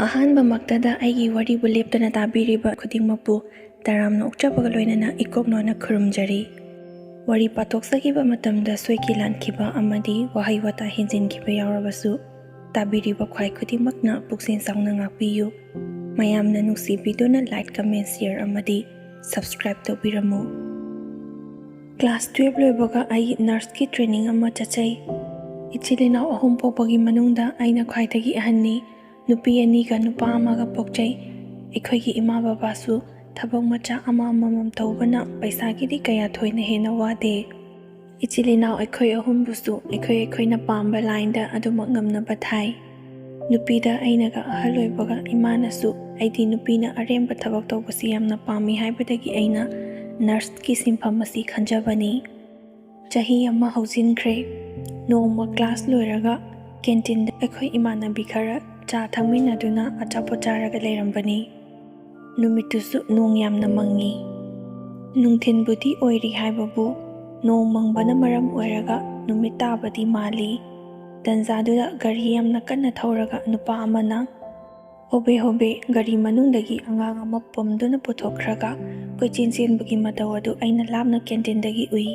ꯑꯍꯥꯟꯕꯃꯛꯇꯗ ꯑꯩꯒꯤ ꯋꯥꯔꯤꯕꯨ ꯂꯦꯞꯇꯅ ꯇꯥꯕꯤꯔꯤꯕ ꯈꯨꯗꯤꯡꯃꯛꯄꯨ ꯇꯔꯥꯝꯅ ꯑꯣꯛꯆꯕꯒ ꯂꯣꯏꯅꯅ ꯏꯀꯣꯛꯅꯣꯅ ꯈꯨꯔꯨꯝꯖꯔꯤ꯫ ꯋꯥꯔꯤ ꯄꯥꯊꯣꯛꯆꯈꯤꯕ ꯃꯇꯝꯗ ꯁꯣꯏꯈꯤ ꯂꯥꯟꯈꯤꯕ ꯑꯃꯗꯤ ꯋꯥꯍꯩ ꯋꯥꯇꯥ ꯍꯦꯟꯖꯤꯟꯈꯤꯕ ꯌꯥꯎꯔꯕꯁꯨ ꯇꯥꯕꯤꯔꯤꯕ ꯈ꯭ꯋꯥꯏ ꯈꯨꯗꯤꯡꯃꯛꯅ ꯄꯨꯛꯆꯦꯜ ꯆꯥꯎꯅ ꯉꯥꯛꯄꯤꯌꯨ꯫ ꯃꯌꯥꯝꯅ ꯅꯨꯡꯁꯤꯕꯤꯗꯨꯅ ꯂꯥꯏꯛ, ꯀꯃꯦꯟ, ꯁꯤꯌꯔ ꯑꯃꯗꯤ ꯁꯕꯁꯀ꯭ꯔꯥꯏꯕ ꯇꯧꯕꯤꯔꯝꯃꯨ꯫ ꯀ꯭ꯂꯥꯁ 12 ꯂꯣꯏꯕꯒ ꯑꯩ ꯅꯔꯁꯀꯤ ꯇ꯭ꯔꯦꯅꯤꯡ ꯑꯃ ꯆꯠꯆꯩ꯫ ꯏꯆꯤꯜ ꯏꯅꯥꯎ 3 ꯄꯣꯛꯄꯒꯤ ꯃꯅꯨꯡꯗ ꯑꯩꯅ ꯈ꯭ꯋꯥꯏꯗꯒꯤ ꯑꯍꯟꯅꯤ꯫ ꯅꯨꯄꯤ 2ꯒ ꯅꯨꯄꯥ 1ꯒ ꯄꯣꯛꯆꯩ꯫ ꯑꯩꯈꯣꯏꯒꯤ ꯏꯃꯥ ꯕꯕꯥꯁꯨ ꯊꯕꯛ ꯃꯆꯥ ꯑꯃꯃꯝ ꯇꯧꯕꯅ ꯄꯩꯁꯥꯒꯤꯗꯤ ꯀꯌꯥ ꯊꯣꯏꯅ ꯍꯦꯟꯅ ꯋꯥꯗꯦ꯫ ꯏꯆꯤꯜ ꯏꯅꯥꯎ ꯑꯩꯈꯣꯏ 3ꯕꯨꯁꯨ ꯑꯩꯈꯣꯏꯅ ꯄꯥꯝꯕ ꯂꯥꯏꯟꯗ ꯑꯗꯨꯃꯛ ꯉꯝꯅꯕ ꯊꯥꯏ꯫ ꯅꯨꯄꯤꯗ ꯑꯩꯅꯒ ꯑꯍꯜ ꯑꯣꯏꯕꯒ ꯏꯃꯥꯅꯁꯨ ꯑꯩꯗꯤ ꯅꯨꯄꯤꯅ ꯑꯔꯦꯝꯕ ꯊꯕꯛ ꯇꯧꯕꯁꯤ ꯌꯥꯝꯅ ꯄꯥꯝꯃꯤ ꯍꯥꯏꯕꯗꯒꯤ ꯑꯩꯅ ꯅꯔꯁꯀꯤ ꯁꯤꯟꯐꯝ ꯑꯁꯤ ꯈꯟꯖꯕꯅꯤ꯫ ꯆꯍꯤ ꯑꯃ ꯍꯧꯖꯤꯟꯈ꯭ꯔꯦ꯫ ꯅꯣꯡꯃ ꯀ꯭ꯂꯥꯁ ꯂꯣꯏꯔꯒ ꯀꯦꯟꯇꯤꯟꯗ ꯑꯩꯈꯣꯏ ꯏꯃꯥꯟꯅꯕꯤ ꯈꯔ ꯆꯥ ꯊꯛꯃꯤꯟꯅꯗꯨꯅ ꯑꯆꯥꯄꯣꯠ ꯆꯥꯔꯒ ꯂꯩꯔꯝꯕꯅꯤ꯫ ꯅꯨꯃꯤꯠꯇꯨꯁꯨ ꯅꯣꯡ ꯌꯥꯝꯅ ꯃꯪꯉꯤ꯫ ꯅꯨꯡꯊꯤꯟꯕꯨꯗꯤ ꯑꯣꯏꯔꯤ ꯍꯥꯏꯕꯕꯨ ꯅꯣꯡ ꯃꯪꯕꯅ ꯃꯔꯝ ꯑꯣꯏꯔꯒ ꯅꯨꯃꯤꯠ ꯇꯥꯕꯗꯤ ꯃꯥꯜꯂꯤ꯫ ꯇꯟꯖꯥꯗꯨꯗ ꯒꯥꯔꯤ ꯌꯥꯝꯅ ꯀꯟꯅ ꯊꯧꯔꯒ ꯅꯨꯄꯥ ꯑꯃꯅ ꯍꯣꯕꯦ ꯍꯣꯕꯦ ꯒꯥꯔꯤ ꯃꯅꯨꯡꯗꯒꯤ ꯑꯉꯥꯡ ꯑꯃ ꯄꯝꯗꯨꯅ ꯄꯨꯊꯣꯛꯈ꯭ꯔꯒ ꯀꯣꯏꯆꯦꯟ ꯆꯦꯟꯕꯒꯤ ꯃꯇꯧ ꯑꯗꯨ ꯑꯩꯅ ꯂꯥꯞꯅ ꯀꯦꯟꯇꯤꯟꯗꯒꯤ ꯎꯏ꯫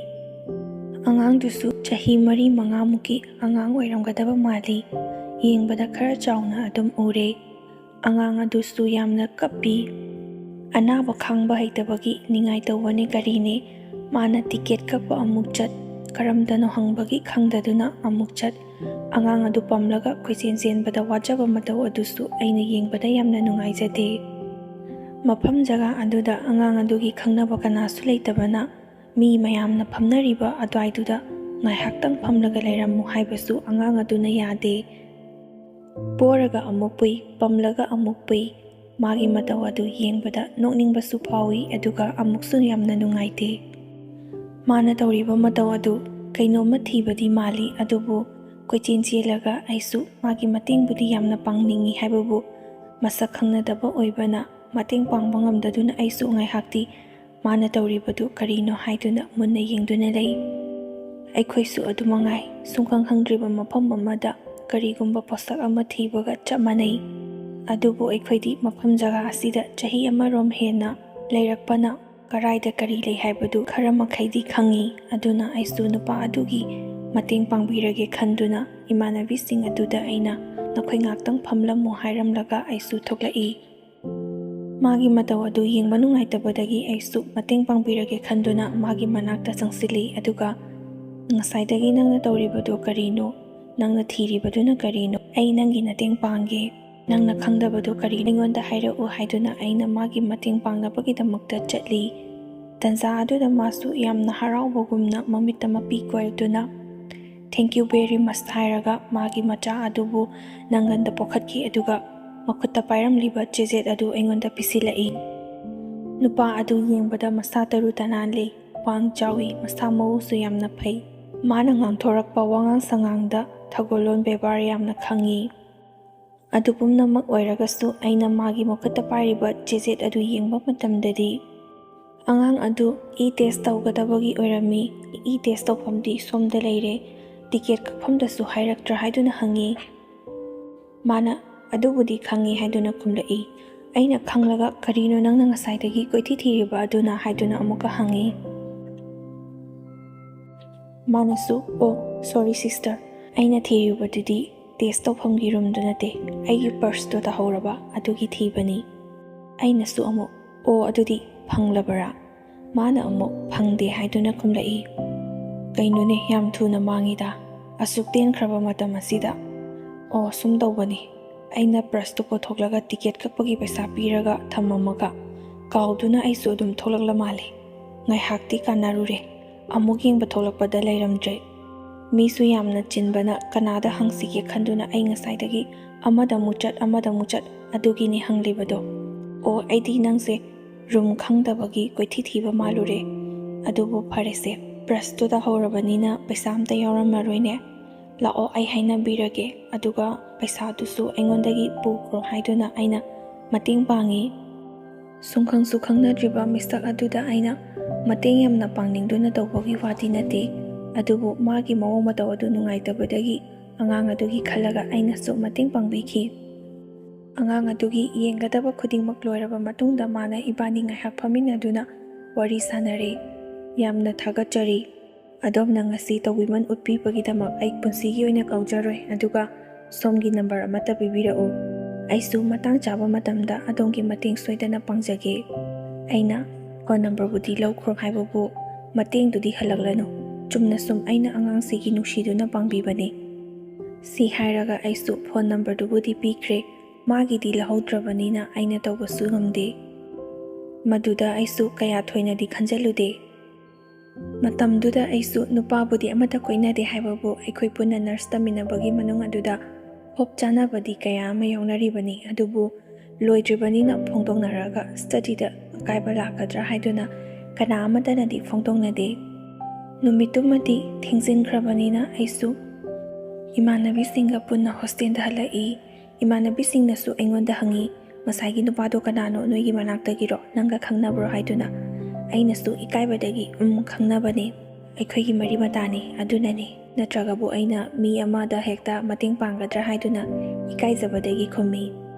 ꯑꯉꯥꯡꯗꯨꯁꯨ ꯆꯍꯤ 4-5 ꯑꯉꯥꯡ ꯑꯣꯏꯔꯝꯒꯗꯕ ꯃꯥꯜꯂꯤ꯫ ꯌꯦꯡꯕꯗ ꯈꯔ ಚಾꯎꯅ ꯑꯗꯨꯝ ꯎꯔꯦ꯫ ꯑꯉꯥꯡ ꯑꯗꯨꯁꯨ ꯌꯥꯝꯅ ꯀꯞꯄꯤ꯫ ꯑꯅꯥꯕ ꯈꯥꯡꯕ ꯍꯩꯇꯕꯒꯤ ꯅꯤꯡꯉꯥꯏ ꯇꯧꯕꯅꯦ ꯒꯥꯔꯤꯅꯦ꯫ ꯃꯥꯅ ꯇꯤꯀꯦꯠ ꯀꯛꯄ ꯑꯃꯨꯛ ꯆꯠ, ꯀꯔꯝꯗꯅꯣ ꯍꯪꯕꯒꯤ ꯈꯪꯗꯗꯨꯅ ꯑꯃꯨꯛ ꯆꯠ, ꯑꯉꯥꯡ ꯑꯗꯨ ꯄꯝꯂꯒ ꯀꯣꯏꯆꯦꯟ ꯆꯦꯟꯕꯗ ꯋꯥꯖꯕ ꯃꯇꯧ ꯑꯗꯨꯁꯨ ꯑꯩꯅ ꯌꯦꯡꯕꯗ ꯌꯥꯝꯅ ꯅꯨꯡꯉꯥꯏꯖꯗꯦ꯫ ꯃꯐꯝ ꯖꯒꯥ ꯑꯗꯨꯗ ꯑꯉꯥꯡ ꯑꯗꯨꯒꯤ ꯈꯪꯅꯕ ꯀꯅꯥꯁꯨ ꯂꯩꯇꯕꯅ ꯃꯤ ꯃꯌꯥꯝꯅ ꯐꯝꯅꯔꯤꯕ ꯑꯗꯨꯋꯥꯏꯗꯨꯗ ꯉꯥꯏꯍꯥꯛꯇꯪ ꯐꯝꯂꯒ ꯂꯩꯔꯝꯃꯨ ꯍꯥꯏꯕꯁꯨ ꯑꯉꯥꯡ ꯑꯗꯨꯅ ꯌꯥꯗꯦ꯫ ꯄꯣꯔꯒ ꯑꯃꯨꯛ ꯄꯨꯏ, ꯄꯝꯂꯒ ꯑꯃꯨꯛ ꯄꯨꯏ꯫ ꯃꯥꯒꯤ ꯃꯇꯧ ꯑꯗꯨ ꯌꯦꯡꯕꯗ ꯅꯣꯛꯅꯤꯡꯕꯁꯨ ꯐꯥꯎꯏ ꯑꯗꯨꯒ ꯑꯃꯨꯛꯁꯨ ꯌꯥꯝꯅ ꯅꯨꯡꯉꯥꯏꯇꯦ꯫ ꯃꯥꯅ ꯇꯧꯔꯤꯕ ꯃꯇꯧ ꯑꯗꯨ ꯀꯩꯅꯣꯝꯃ ꯊꯤꯕꯗꯤ ꯃꯥꯜꯂꯤ ꯑꯗꯨꯕꯨ ꯀꯣꯏꯆꯦꯟ ꯆꯦꯜꯂꯒ ꯑꯩꯁꯨ ꯃꯥꯒꯤ ꯃꯇꯦꯡꯕꯨꯗꯤ ꯌꯥꯝꯅ ꯄꯥꯡꯅꯤꯡꯏ ꯍꯥꯏꯕꯕꯨ ꯃꯁꯛ ꯈꯪꯅꯗꯕ ꯑꯣꯏꯕꯅ ꯃꯇꯦꯡ ꯄꯥꯡꯕ ꯉꯝꯗꯗꯨꯅ ꯑꯩꯁꯨ ꯉꯥꯏꯍꯥꯛꯇꯤ ꯃꯥꯅ ꯇꯧꯔꯤꯕꯗꯨ ꯀꯔꯤꯅꯣ ꯍꯥꯏꯗꯨꯅ ꯃꯨꯟꯅ ꯌꯦꯡꯗꯨꯅ ꯂꯩ꯫ ꯑꯩꯈꯣꯏꯁꯨ ꯑꯗꯨꯃꯉꯥꯏ ꯁꯨꯡꯈꯪ ꯈꯪꯗ꯭ꯔꯤꯕ ꯃꯐꯝ ꯑꯃꯗ ꯀꯔꯤꯒꯨꯝꯕ ꯄꯣꯠꯁꯛ ꯑꯃ ꯊꯤꯕꯒ ꯆꯞ ꯃꯥꯟꯅꯩ꯫ ꯑꯗꯨꯕꯨ ꯑꯩꯈꯣꯏꯗꯤ ꯃꯐꯝ ꯖꯒꯥ ꯑꯁꯤꯗ ꯆꯍꯤ ꯑꯃꯔꯣꯝ ꯍꯦꯟꯅ ꯂꯩꯔꯛꯄꯅ ꯀꯔꯥꯏꯗ ꯀꯔꯤ ꯂꯩ ꯍꯥꯏꯕꯗꯨ ꯈꯔ ꯃꯈꯩꯗꯤ ꯈꯪꯏ꯫ ꯑꯗꯨꯅ ꯑꯩꯁꯨ ꯅꯨꯄꯥ ꯑꯗꯨꯒꯤ ꯃꯇꯦꯡ ꯄꯥꯡꯕꯤꯔꯒꯦ ꯈꯟꯗꯨꯅ ꯏꯃꯥꯟꯅꯕꯤꯁꯤꯡ ꯑꯗꯨꯗ ꯑꯩꯅ ꯅꯈꯣꯏ ꯉꯥꯛꯇꯪ ꯐꯝꯂꯝꯃꯨ ꯍꯥꯏꯔꯝꯂꯒ ꯑꯩꯁꯨ ꯊꯣꯛꯂꯛꯏ꯫ ꯃꯥꯒꯤ ꯃꯇꯧ ꯑꯗꯨ ꯌꯦꯡꯕ ꯅꯨꯡꯉꯥꯏꯇꯕꯗꯒꯤ ꯑꯩꯁꯨ ꯃꯇꯦꯡ ꯄꯥꯡꯕꯤꯔꯒꯦ ꯈꯟꯗꯨꯅ ꯃꯥꯒꯤ ꯃꯅꯥꯛꯇ ꯆꯪꯁꯤꯜꯂꯤ ꯑꯗꯨꯒ ꯉꯁꯥꯏꯗꯒꯤ ꯅꯪꯅ ꯇꯧꯔꯤꯕꯗꯨ ꯀꯔꯤꯅꯣ? ꯅꯪꯅ ꯊꯤꯔꯤꯕꯗꯨꯅ ꯀꯔꯤꯅꯣ? ꯑꯩ ꯅꯪꯒꯤ ꯃꯇꯦꯡ ꯄꯥꯡꯒꯦ꯫ ꯅꯪꯅ ꯈꯪꯗꯕꯗꯨ ꯀꯔꯤꯅꯣ ꯑꯩꯉꯣꯟꯗ ꯍꯥꯏꯔꯛꯎ ꯍꯥꯏꯗꯨꯅ ꯑꯩꯅ ꯃꯥꯒꯤ ꯃꯇꯦꯡ ꯄꯥꯡꯅꯕꯒꯤꯗꯃꯛꯇ ꯆꯠꯂꯤ꯫ ꯇꯟꯖꯥ ꯑꯗꯨꯗ ꯃꯥꯁꯨ ꯌꯥꯝꯅ ꯍꯔꯥꯎꯕꯒꯨꯝꯅ ꯃꯃꯤꯠꯇ ꯃꯄꯤ ꯀꯣꯏꯗꯨꯅ "ꯊꯦꯡꯛ ꯌꯨ ꯚꯦꯔꯤ ꯃꯆ" ꯍꯥꯏꯔꯒ ꯃꯥꯒꯤ ꯃꯆꯥ ꯑꯗꯨꯕꯨ ꯅꯪꯒꯟꯗ ꯄꯣꯈꯠꯈꯤ ꯑꯗꯨꯒ ꯃꯈꯨꯠꯇ ꯄꯥꯏꯔꯝꯂꯤꯕ ꯆꯦꯖꯦꯠ ꯑꯗꯨ ꯑꯩꯉꯣꯟꯗ ꯄꯤꯁꯤꯜꯂꯛꯏ꯫ ꯅꯨꯄꯥ ꯑꯗꯨ ꯌꯦꯡꯕꯗ ꯃꯁꯥ ꯇꯔꯨ ꯇꯅꯥꯜꯂꯤ, ꯋꯥꯡ ꯆꯥꯎꯏ, ꯃꯁꯥ ꯃꯎꯁꯨ ꯌꯥꯝꯅ ꯐꯩ꯫ ꯃꯥꯅ ꯉꯥꯡꯊꯣꯔꯛꯄ ꯋꯥꯉꯥꯡ ꯁꯉꯥꯡꯗ ꯊꯧꯒꯜꯂꯣꯟ ꯕꯦꯕꯥꯔ ꯌꯥꯝꯅ ꯈꯪꯏ꯫ ꯑꯗꯨ ꯄꯨꯝꯅꯃꯛ ꯑꯣꯏꯔꯒꯁꯨ ꯑꯩꯅ ꯃꯥꯒꯤ ꯃꯈꯨꯠꯇ ꯄꯥꯏꯔꯤꯕ ꯆꯦꯖꯦꯠ ꯑꯗꯨ ꯌꯦꯡꯕ ꯃꯇꯝꯗꯗꯤ ꯑꯉꯥꯡ ꯑꯗꯨ ꯏ-ꯇꯦꯁ ꯇꯧꯒꯗꯕꯒꯤ ꯑꯣꯏꯔꯝꯃꯤ꯫ ꯏ-ꯇꯦꯁ ꯇꯧꯐꯝꯗꯤ ꯁꯣꯝꯗ ꯂꯩꯔꯦ, ꯇꯤꯀꯦꯠ ꯀꯛꯐꯝꯗꯁꯨ ꯍꯥꯏꯔꯛꯇ꯭ꯔꯥ ꯍꯥꯏꯗꯨꯅ ꯍꯪꯏ꯫ ꯃꯥꯅ ꯑꯗꯨꯕꯨꯗꯤ ꯈꯪꯏ ꯍꯥꯏꯗꯨꯅ ꯈꯨꯝꯂꯛꯏ꯫ ꯑꯩꯅ ꯈꯪꯂꯒ ꯀꯔꯤꯅꯣ ꯅꯪꯅ ꯉꯁꯥꯏꯗꯒꯤ ꯀꯣꯏꯊꯤ ꯊꯤꯔꯤꯕ ꯑꯗꯨꯅ ꯍꯥꯏꯗꯨꯅ ꯑꯃꯨꯛꯀ ꯍꯪꯏ꯫ ꯃꯥꯅꯁꯨ "ꯑꯣ ꯁꯣꯔꯤ ꯁꯤꯁꯇꯔ, ꯑꯩꯅ ꯊꯤꯔꯤꯕꯗꯨꯗꯤ ꯇꯦꯁ ꯇꯧꯐꯝꯒꯤ ꯔꯨꯝꯗꯨ ꯅꯠꯇꯦ, ꯑꯩꯒꯤ ꯄꯔꯁꯇꯨ ꯇꯥꯍꯧꯔꯕ ꯑꯗꯨꯒꯤ ꯊꯤꯕꯅꯤ"꯫ ꯑꯩꯅꯁꯨ ꯑꯃꯨꯛ "ꯑꯣ ꯑꯗꯨꯗꯤ ꯐꯪꯂꯕꯔꯥ"? ꯃꯥꯅ ꯑꯃꯨꯛ "ꯐꯪꯗꯦ" ꯍꯥꯏꯗꯨꯅ ꯈꯨꯝꯂꯛꯏ꯫ ꯀꯩꯅꯣꯅꯦ ꯌꯥꯝ ꯊꯨꯅ ꯃꯥꯡꯉꯤꯗ, ꯑꯁꯨꯛ ꯇꯦꯟꯈ꯭ꯔꯕ ꯃꯇꯝ ꯑꯁꯤꯗ꯫ "ꯑꯣ ꯁꯨꯝ ꯇꯧꯕꯅꯤ, ꯑꯩꯅ ꯄꯔꯁꯇꯨ ꯄꯨꯊꯣꯛꯂꯒ ꯇꯤꯀꯦꯠ ꯀꯛꯄꯒꯤ ꯄꯩꯁꯥ ꯄꯤꯔꯒ ꯊꯝꯃꯝꯃꯒ ꯀꯥꯎꯗꯨꯅ ꯑꯩꯁꯨ ꯑꯗꯨꯝ ꯊꯣꯛꯂꯛꯂ ꯃꯥꯜꯂꯦ꯫ ꯉꯥꯏꯍꯥꯛꯇꯤ ꯀꯥꯟꯅꯔꯨꯔꯦ, ꯑꯃꯨꯛ ꯌꯦꯡꯕ ꯊꯣꯛꯂꯛꯄꯗ ꯂꯩꯔꯝꯗ꯭ꯔꯦ꯫ ꯃꯤꯁꯨ ꯌꯥꯝꯅ ꯆꯤꯟꯕꯅ ꯀꯅꯥꯗ ꯍꯪꯁꯤꯒꯦ ꯈꯟꯗꯨꯅ ꯑꯩ ꯉꯁꯥꯏꯗꯒꯤ ꯑꯃꯗ ꯑꯃꯨꯛ ꯆꯠ ꯑꯃꯗ ꯑꯃꯨꯛ ꯆꯠ ꯑꯗꯨꯒꯤꯅꯤ ꯍꯪꯂꯤꯕꯗꯣ꯫ ꯑꯣ ꯑꯩꯗꯤ ꯅꯪꯁꯦ ꯔꯨꯝ ꯈꯪꯗꯕꯒꯤ ꯀꯣꯏꯊꯤ ꯊꯤꯕ ꯃꯥꯜꯂꯨꯔꯦ꯫ ꯑꯗꯨꯕꯨ ꯐꯔꯦꯁꯦ, ꯄꯔꯁꯇꯨ ꯇꯥꯍꯧꯔꯕꯅꯤꯅ ꯄꯩꯁꯥ ꯑꯝꯇ ꯌꯥꯎꯔꯝꯃꯔꯣꯏꯅꯦ꯫ ꯂꯥꯛꯑꯣ ꯑꯩ ꯍꯥꯏꯅꯕꯤꯔꯒꯦ, ꯑꯗꯨꯒ ꯄꯩꯁꯥꯗꯨꯁꯨ ꯑꯩꯉꯣꯟꯗꯒꯤ ꯄꯨꯈ꯭ꯔꯣ ꯍꯥꯏꯗꯨꯅ ꯑꯩꯅ ꯃꯇꯦꯡ ꯄꯥꯡꯉꯤ꯫ ꯁꯨꯡꯈꯪꯁꯨ ꯈꯪꯅꯗ꯭ꯔꯤꯕ ꯃꯤꯁꯛ ꯑꯗꯨꯗ ꯑꯩꯅ ꯃꯇꯦꯡ ꯌꯥꯝꯅ ꯄꯥꯡꯅꯤꯡꯗꯨꯅ ꯇꯧꯕꯒꯤ ꯋꯥꯗꯤ ꯅꯠꯇꯦ꯫ ꯑꯗꯨꯕꯨ ꯃꯥꯒꯤ ꯃꯑꯣꯡ ꯃꯇꯧ ꯑꯗꯨ ꯅꯨꯡꯉꯥꯏꯇꯕꯗꯒꯤ ꯑꯉꯥꯡ ꯑꯗꯨꯒꯤ ꯈꯜꯂꯒ ꯑꯩꯅꯁꯨ ꯃꯇꯦꯡ ꯄꯥꯡꯕꯤꯈꯤ꯫ ꯑꯉꯥꯡ ꯑꯗꯨꯒꯤ ꯌꯦꯡꯒꯗꯕ ꯈꯨꯗꯤꯡꯃꯛ ꯂꯣꯏꯔꯕ ꯃꯇꯨꯡꯗ ꯃꯥꯅ ꯏꯕꯥꯅꯤ ꯉꯥꯏꯍꯥꯛ ꯐꯝꯃꯤꯟꯅꯗꯨꯅ ꯋꯥꯔꯤ ꯁꯥꯅꯔꯦ꯫ "ꯌꯥꯝꯅ ꯊꯥꯒꯠꯆꯔꯤ꯫ ꯑꯗꯣꯝꯅ ꯉꯁꯤ ꯇꯧꯕꯤꯃꯜ ꯎꯠꯄꯤꯕꯒꯤꯗꯃꯛ ꯑꯩ ꯄꯨꯟꯁꯤꯒꯤ ꯑꯣꯏꯅ ꯀꯥꯎꯖꯔꯣꯏ, ꯑꯗꯨꯒ ꯁꯣꯝꯒꯤ ꯅꯝꯕꯔ ꯑꯃꯠꯇ ꯄꯤꯕꯤꯔꯛꯎ꯫ ꯑꯩꯁꯨ ꯃꯇꯥꯡ ꯆꯥꯕ ꯃꯇꯝꯗ ꯑꯗꯣꯝꯒꯤ ꯃꯇꯦꯡ ꯁꯣꯏꯗꯅ ꯄꯥꯡꯖꯒꯦ"꯫ ꯑꯩꯅ "ꯐꯣꯟ ꯅꯝꯕꯔꯕꯨꯗꯤ ꯂꯧꯈ꯭ꯔꯣ ꯍꯥꯏꯕꯕꯨ ꯃꯇꯦꯡꯗꯨꯗꯤ ꯍꯜꯂꯛꯂꯅꯨ, ꯆꯨꯝꯅ ꯁꯨꯝ ꯑꯩꯅ ꯑꯉꯥꯡꯁꯤꯒꯤ ꯅꯨꯡꯁꯤꯗꯨꯅ ꯄꯥꯡꯕꯤꯕꯅꯤ"꯫ ꯁꯤ ꯍꯥꯏꯔꯒ ꯑꯩꯁꯨ ꯐꯣꯟ ꯅꯝꯕꯔꯗꯨꯕꯨꯗꯤ ꯄꯤꯈ꯭ꯔꯦ꯫ ꯃꯥꯒꯤꯗꯤ ꯂꯧꯍꯧꯗ꯭ꯔꯕꯅꯤꯅ ꯑꯩꯅ ꯇꯧꯕꯁꯨ ꯉꯝꯗꯦ꯫ ꯃꯗꯨꯗ ꯑꯩꯁꯨ ꯀꯌꯥ ꯊꯣꯏꯅꯗꯤ ꯈꯟꯖꯜꯂꯨꯗꯦ꯫ ꯃꯇꯝꯗꯨꯗ ꯑꯩꯁꯨ ꯅꯨꯄꯥꯕꯨꯗꯤ ꯑꯃꯠꯇ ꯀꯣꯏꯅꯗꯦ ꯍꯥꯏꯕꯕꯨ ꯑꯩꯈꯣꯏ ꯄꯨꯟꯅ ꯅꯔꯁ ꯇꯝꯃꯤꯟꯅꯕꯒꯤ ꯃꯅꯨꯡ ꯑꯗꯨꯗ ꯍꯣꯞ ꯆꯥꯅꯕꯗꯤ ꯀꯌꯥ ꯑꯃ ꯌꯥꯎꯅꯔꯤꯕꯅꯤ, ꯑꯗꯨꯕꯨ ꯂꯣꯏꯗ꯭ꯔꯤꯕꯅꯤꯅ ꯐꯣꯡꯗꯣꯛꯅꯔꯒ ꯁ꯭ꯇꯗꯤꯗ ꯑꯀꯥꯏꯕ ꯂꯥꯛꯀꯗ꯭ꯔꯥ ꯍꯥꯏꯗꯨꯅ ꯀꯅꯥ ꯑꯃꯠꯇꯅꯗꯤ ꯐꯣꯡꯗꯣꯛꯅꯗꯦ꯫ ꯅꯨꯃꯤꯠꯇꯨꯃꯗꯤ ꯊꯦꯡꯖꯤꯟꯈ꯭ꯔꯕꯅꯤꯅ ꯑꯩꯁꯨ ꯏꯃꯥꯟꯅꯕꯤꯁꯤꯡꯒ ꯄꯨꯟꯅ ꯍꯣꯁꯇꯦꯜꯗ ꯍꯜꯂꯛꯏ꯫ ꯏꯃꯥꯟꯅꯕꯤꯁꯤꯡꯅꯁꯨ ꯑꯩꯉꯣꯟꯗ ꯍꯪꯉꯤ, "ꯉꯁꯥꯏꯒꯤ ꯅꯨꯄꯥꯗꯣ ꯀꯅꯥꯅꯣ, ꯅꯣꯏꯒꯤ ꯃꯅꯥꯛꯇꯒꯤꯔꯣ, ꯅꯪꯒ ꯈꯪꯅꯕ꯭ꯔꯣ?" ꯍꯥꯏꯗꯨꯅ꯫ ꯑꯩꯅꯁꯨ ꯏꯀꯥꯏꯕꯗꯒꯤ "ꯈꯪꯅꯕꯅꯤ, ꯑꯩꯈꯣꯏꯒꯤ ꯃꯔꯤ ꯃꯇꯥꯅꯤ, ꯑꯗꯨꯅꯅꯤ", ꯅꯠꯇ꯭ꯔꯒꯕꯨ ꯑꯩꯅ ꯃꯤ ꯑꯃꯗ ꯍꯦꯛꯇ ꯃꯇꯦꯡ ꯄꯥꯡꯒꯗ꯭ꯔꯥ ꯍꯥꯏꯗꯨꯅ ꯏꯀꯥꯏꯖꯕꯗꯒꯤ ꯈꯨꯝꯃꯤ꯫